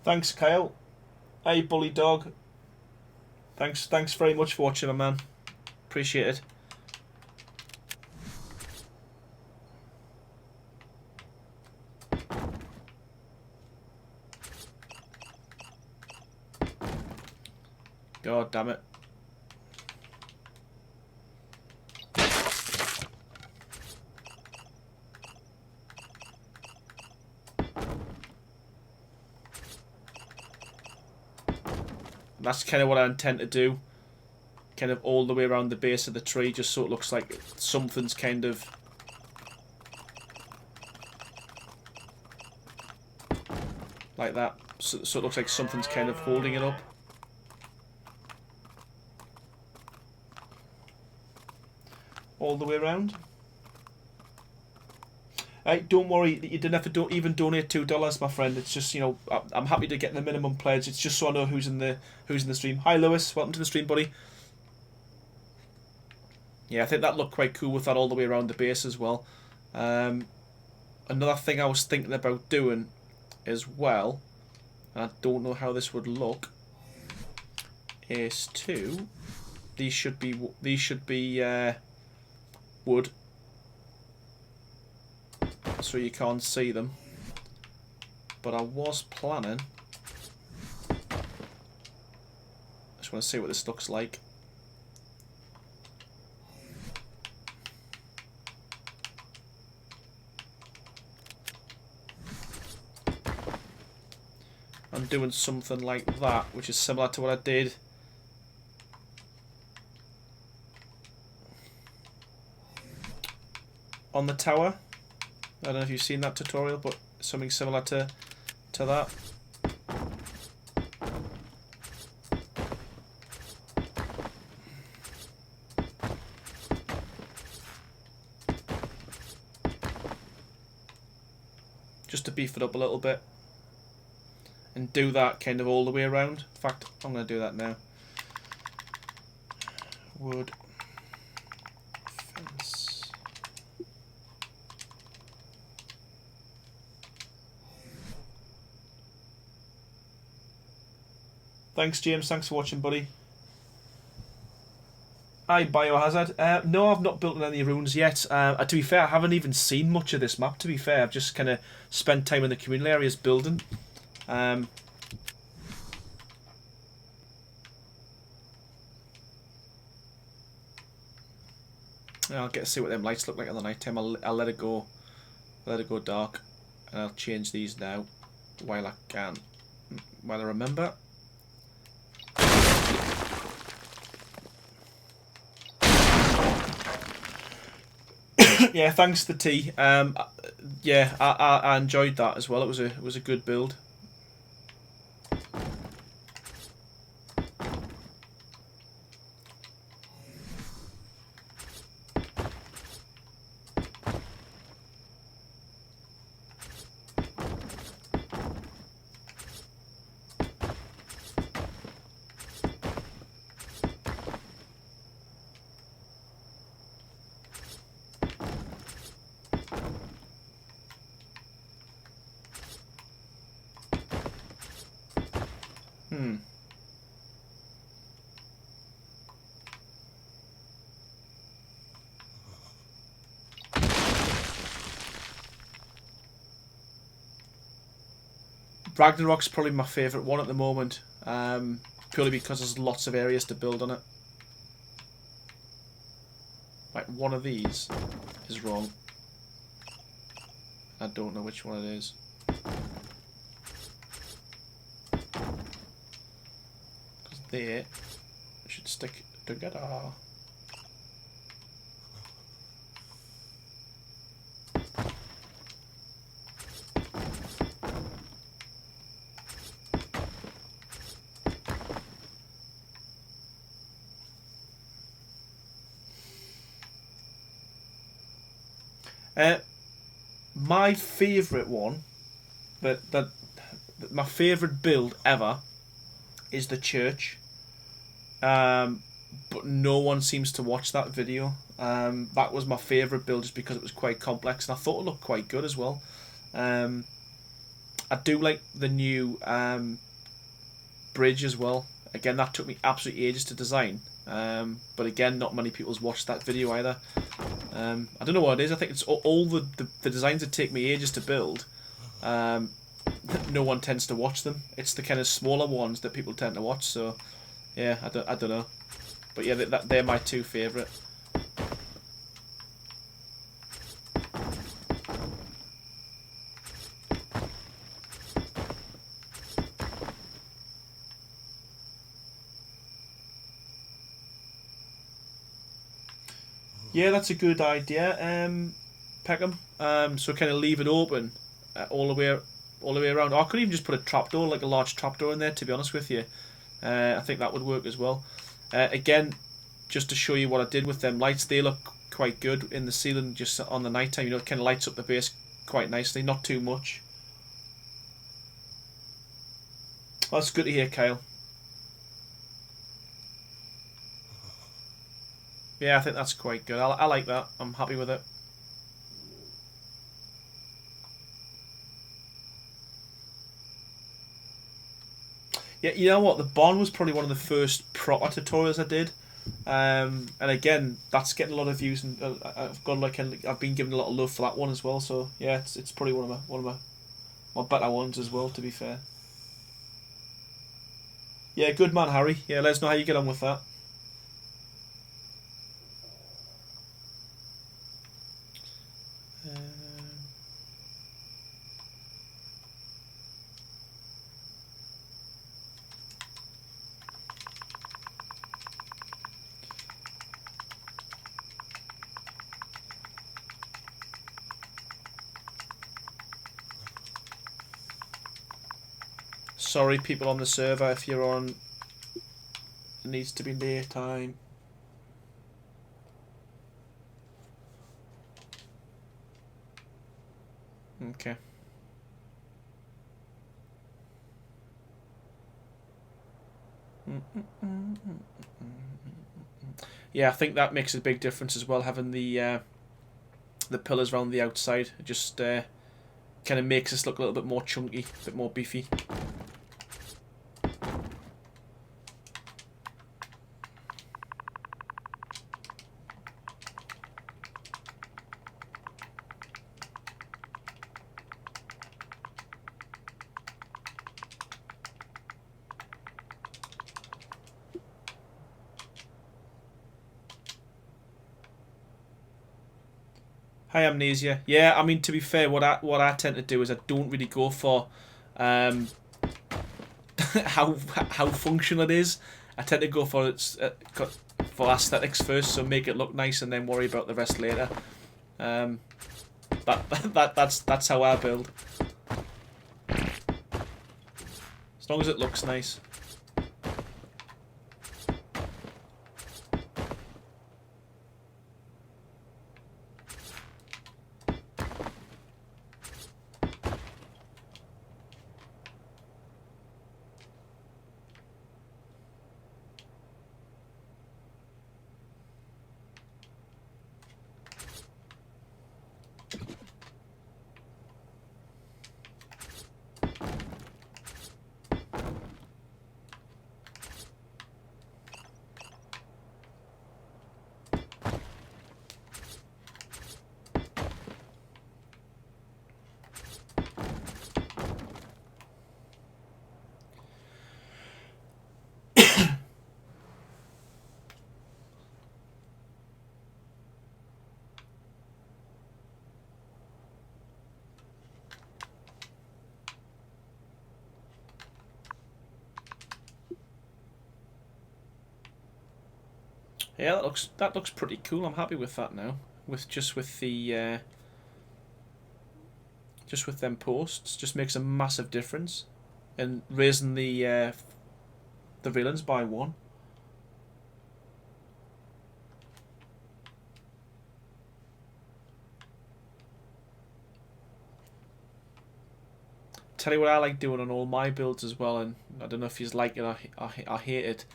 Thanks, Kyle. Hey, Bully Dog. Thanks very much for watching, my man. Appreciate it. God damn it. That's kind of what I intend to do. Kind of all the way around the base of the tree, just so it looks like something's kind of... like that. So it looks like something's kind of holding it up. All the way around. Hey, don't worry, you didn't have to even donate $2, my friend. It's just, you know, I'm happy to get the minimum pledge. It's just so I know who's in the stream. Hi, Lewis. Welcome to the stream, buddy. Yeah, I think that looked quite cool with that all the way around the base as well. Another thing I was thinking about doing as well, and I don't know how this would look, is these should be wood, so you can't see them. But I was planning. I just want to see what this looks like. I'm doing something like that, which is similar to what I did on the tower. I don't know if you've seen that tutorial, but something similar to that. Just to beef it up a little bit. And do that kind of all the way around. In fact, I'm going to do that now. Wood. Fence. Thanks, James. Thanks for watching, buddy. Hi, Biohazard. No, I've not built any runes yet. To be fair, I haven't even seen much of this map, to be fair. I've just kind of spent time in the community areas building. I'll get to see what them lights look like in the night time. I'll let it go dark, and I'll change these now while I can, while I remember. Yeah, thanks to T. Yeah, I enjoyed that as well. It was a good build. Ragnarok's probably my favourite one at the moment, purely because there's lots of areas to build on it. Like, one of these is wrong. I don't know which one it is. Because they should stick together. Uh, my favourite one, that my favourite build ever, is the church. But no one seems to watch that video. That was my favourite build just because it was quite complex and I thought it looked quite good as well. Um, I do like the new bridge as well. Again, that took me absolutely ages to design. But again, not many people's watched that video either. I don't know what it is. I think it's all the designs that take me ages to build. No one tends to watch them. It's the kind of smaller ones that people tend to watch. So, yeah, I don't know. But yeah, they're my two favourite. Yeah, that's a good idea, Peckham. So kind of leave it open all the way around. Or I could even just put a trapdoor, like a large trapdoor in there. To be honest with you, I think that would work as well. Again, just to show you what I did with them lights, they look quite good in the ceiling. Just on the night time, it kind of lights up the base quite nicely, not too much. Well, that's good to hear, Kyle. Yeah, I think that's quite good. I like that. I'm happy with it. Yeah, you know what? The Bond was probably one of the first proper tutorials I did. And again, that's getting a lot of views, and I've got I've been given a lot of love for that one as well. So yeah, it's probably my better ones as well. To be fair, yeah, good man, Harry. Yeah, let us know how you get on with that. Um, Sorry, people on the server, if you're on, it needs to be daytime. Okay. Yeah, I think that makes a big difference as well. Having the pillars around the outside, it just kind of makes us look a little bit more chunky, a bit more beefy. Hi, Amnesia. Yeah, I mean, to be fair, what I tend to do is I don't really go for um, how functional it is. I tend to go for for aesthetics first, so make it look nice, and then worry about the rest later. Um, that's how I build. As long as it looks nice. Yeah, that looks pretty cool. I'm happy with that now. Just with them posts, just makes a massive difference, and raising the villains by one. tell you what I like doing on all my builds as well, and I don't know if you like it or I hate it,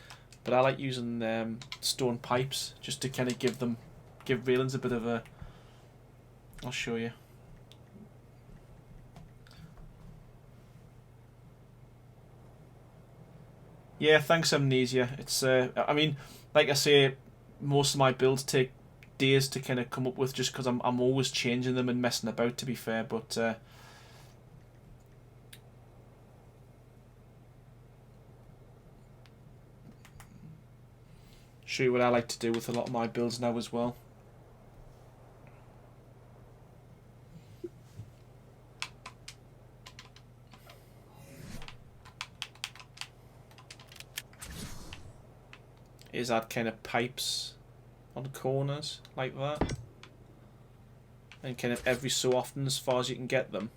but I like using stone pipes just to kind of give railings a bit of a. I'll show you. Yeah, thanks Amnesia. It's I mean, like I say, most of my builds take days to kind of come up with, just because I'm always changing them and messing about. To be fair, but show you what I like to do with a lot of my builds now as well. Is add kind of pipes on corners like that, and kind of every so often as far as you can get them.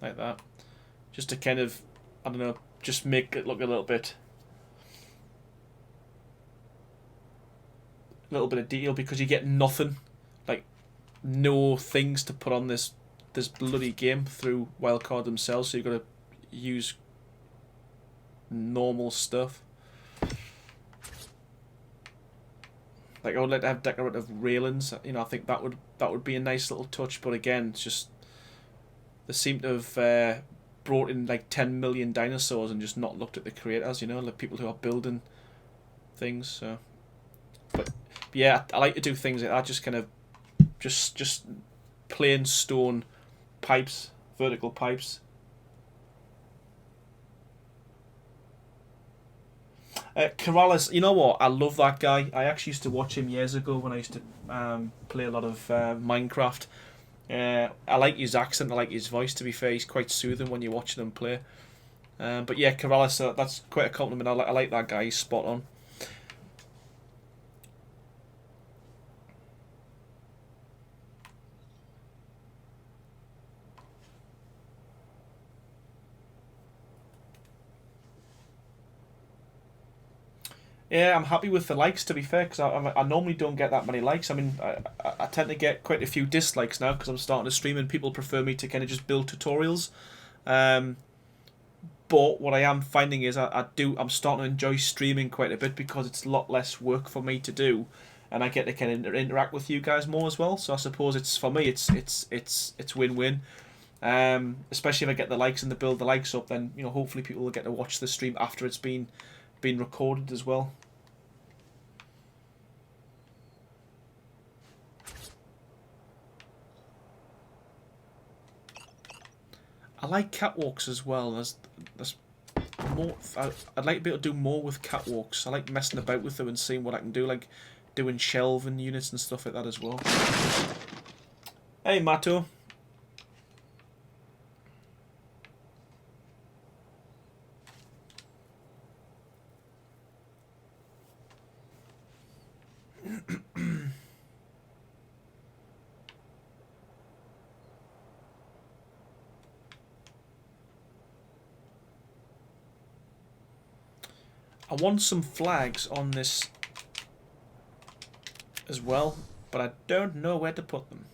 Like that, just to kind of, I don't know, just make it look a little bit of detail, because you get nothing, like no things to put on this bloody game through Wildcard themselves, so you've got to use normal stuff. Like I would like to have decorative railings, you know. I think that would be a nice little touch, but again, it's just they seem to have brought in like 10 million dinosaurs and just not looked at the creators, you know, like people who are building things. So, but yeah, I like to do things like that, just kind of just plain stone pipes, vertical pipes. Corrales, you know what? I love that guy. I actually used to watch him years ago when I used to play a lot of Minecraft. I like his accent, I like his voice, to be fair. He's quite soothing when you're watching him play. But yeah, Corrales, that's quite a compliment. I like that guy, he's spot on. Yeah, I'm happy with the likes, to be fair, because I normally don't get that many likes. I mean, I tend to get quite a few dislikes now because I'm starting to stream and people prefer me to kind of just build tutorials. Um, but what I am finding is I'm starting to enjoy streaming quite a bit, because it's a lot less work for me to do, and I get to kind of interact with you guys more as well. So I suppose it's, for me, it's win-win. Especially if I get the likes and the build the likes up, then you know, hopefully people will get to watch the stream after it's been recorded as well. I like catwalks as well. There's more. I'd like to be able to do more with catwalks. I like messing about with them and seeing what I can do, like doing shelving units and stuff like that as well. Hey, Mato. I want some flags on this as well, but I don't know where to put them.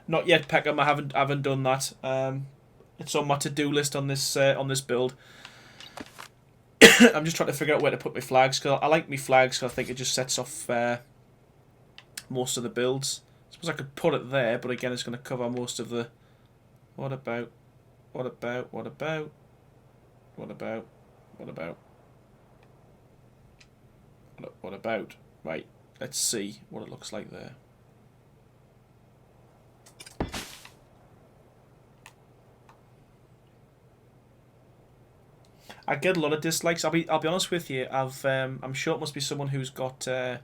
Not yet, Peckham. I haven't done that. It's on my to-do list on this build. I'm just trying to figure out where to put my flags, because I like my flags, because I think it just sets off most of the builds. I suppose I could put it there, but again, it's going to cover most of the. What about? What about? What about? What about? What about? What about? Right. Let's see what it looks like there. I get a lot of dislikes. I'll be honest with you. I'm sure it must be someone who's got a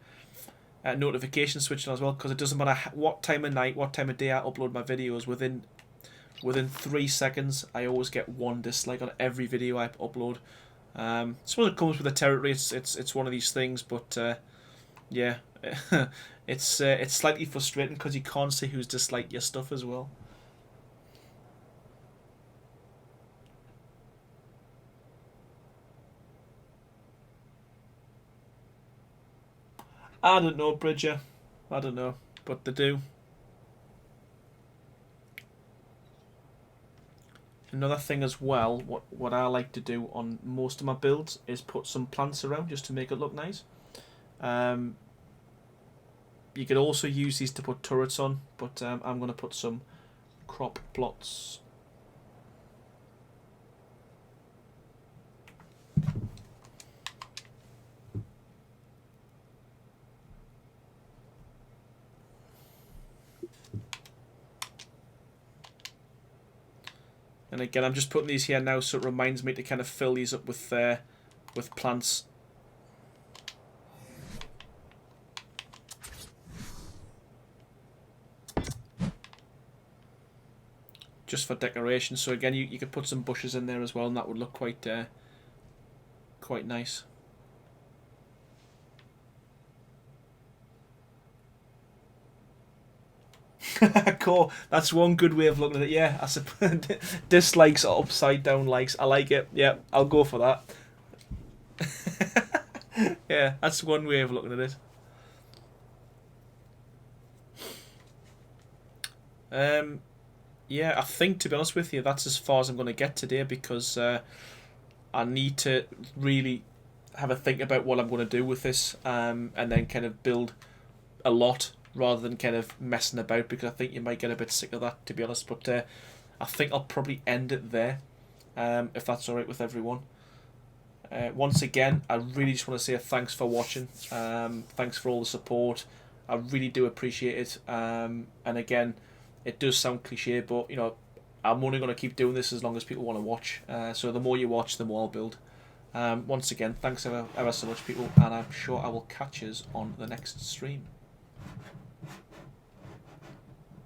notification switched on as well, because it doesn't matter what time of night, what time of day I upload my videos. Within 3 seconds, I always get one dislike on every video I upload. I suppose it comes with the territory. It's one of these things, but yeah, it's slightly frustrating because you can't see who's disliked your stuff as well. I don't know, Bridger. I don't know, but they do. Another thing as well, what I like to do on most of my builds is put some plants around just to make it look nice. Um, you could also use these to put turrets on, but I'm going to put some crop plots. And again, I'm just putting these here now so it reminds me to kind of fill these up with plants. Just for decoration. So again, you could put some bushes in there as well, and that would look quite nice. Cool. That's one good way of looking at it. Yeah, I suppose dislikes are upside down likes. I like it. Yeah, I'll go for that. Yeah, that's one way of looking at it. Yeah, I think, to be honest with you, that's as far as I'm going to get today, because I need to really have a think about what I'm going to do with this, and then kind of build a lot rather than kind of messing about, because I think you might get a bit sick of that, to be honest. But I think I'll probably end it there, if that's alright with everyone. Once again, I really just want to say a thanks for watching. Thanks for all the support. I really do appreciate it. And again, it does sound cliche, but you know, I'm only going to keep doing this as long as people want to watch. So the more you watch, the more I'll build. Once again, thanks ever so much, people, and I'm sure I will catch us on the next stream.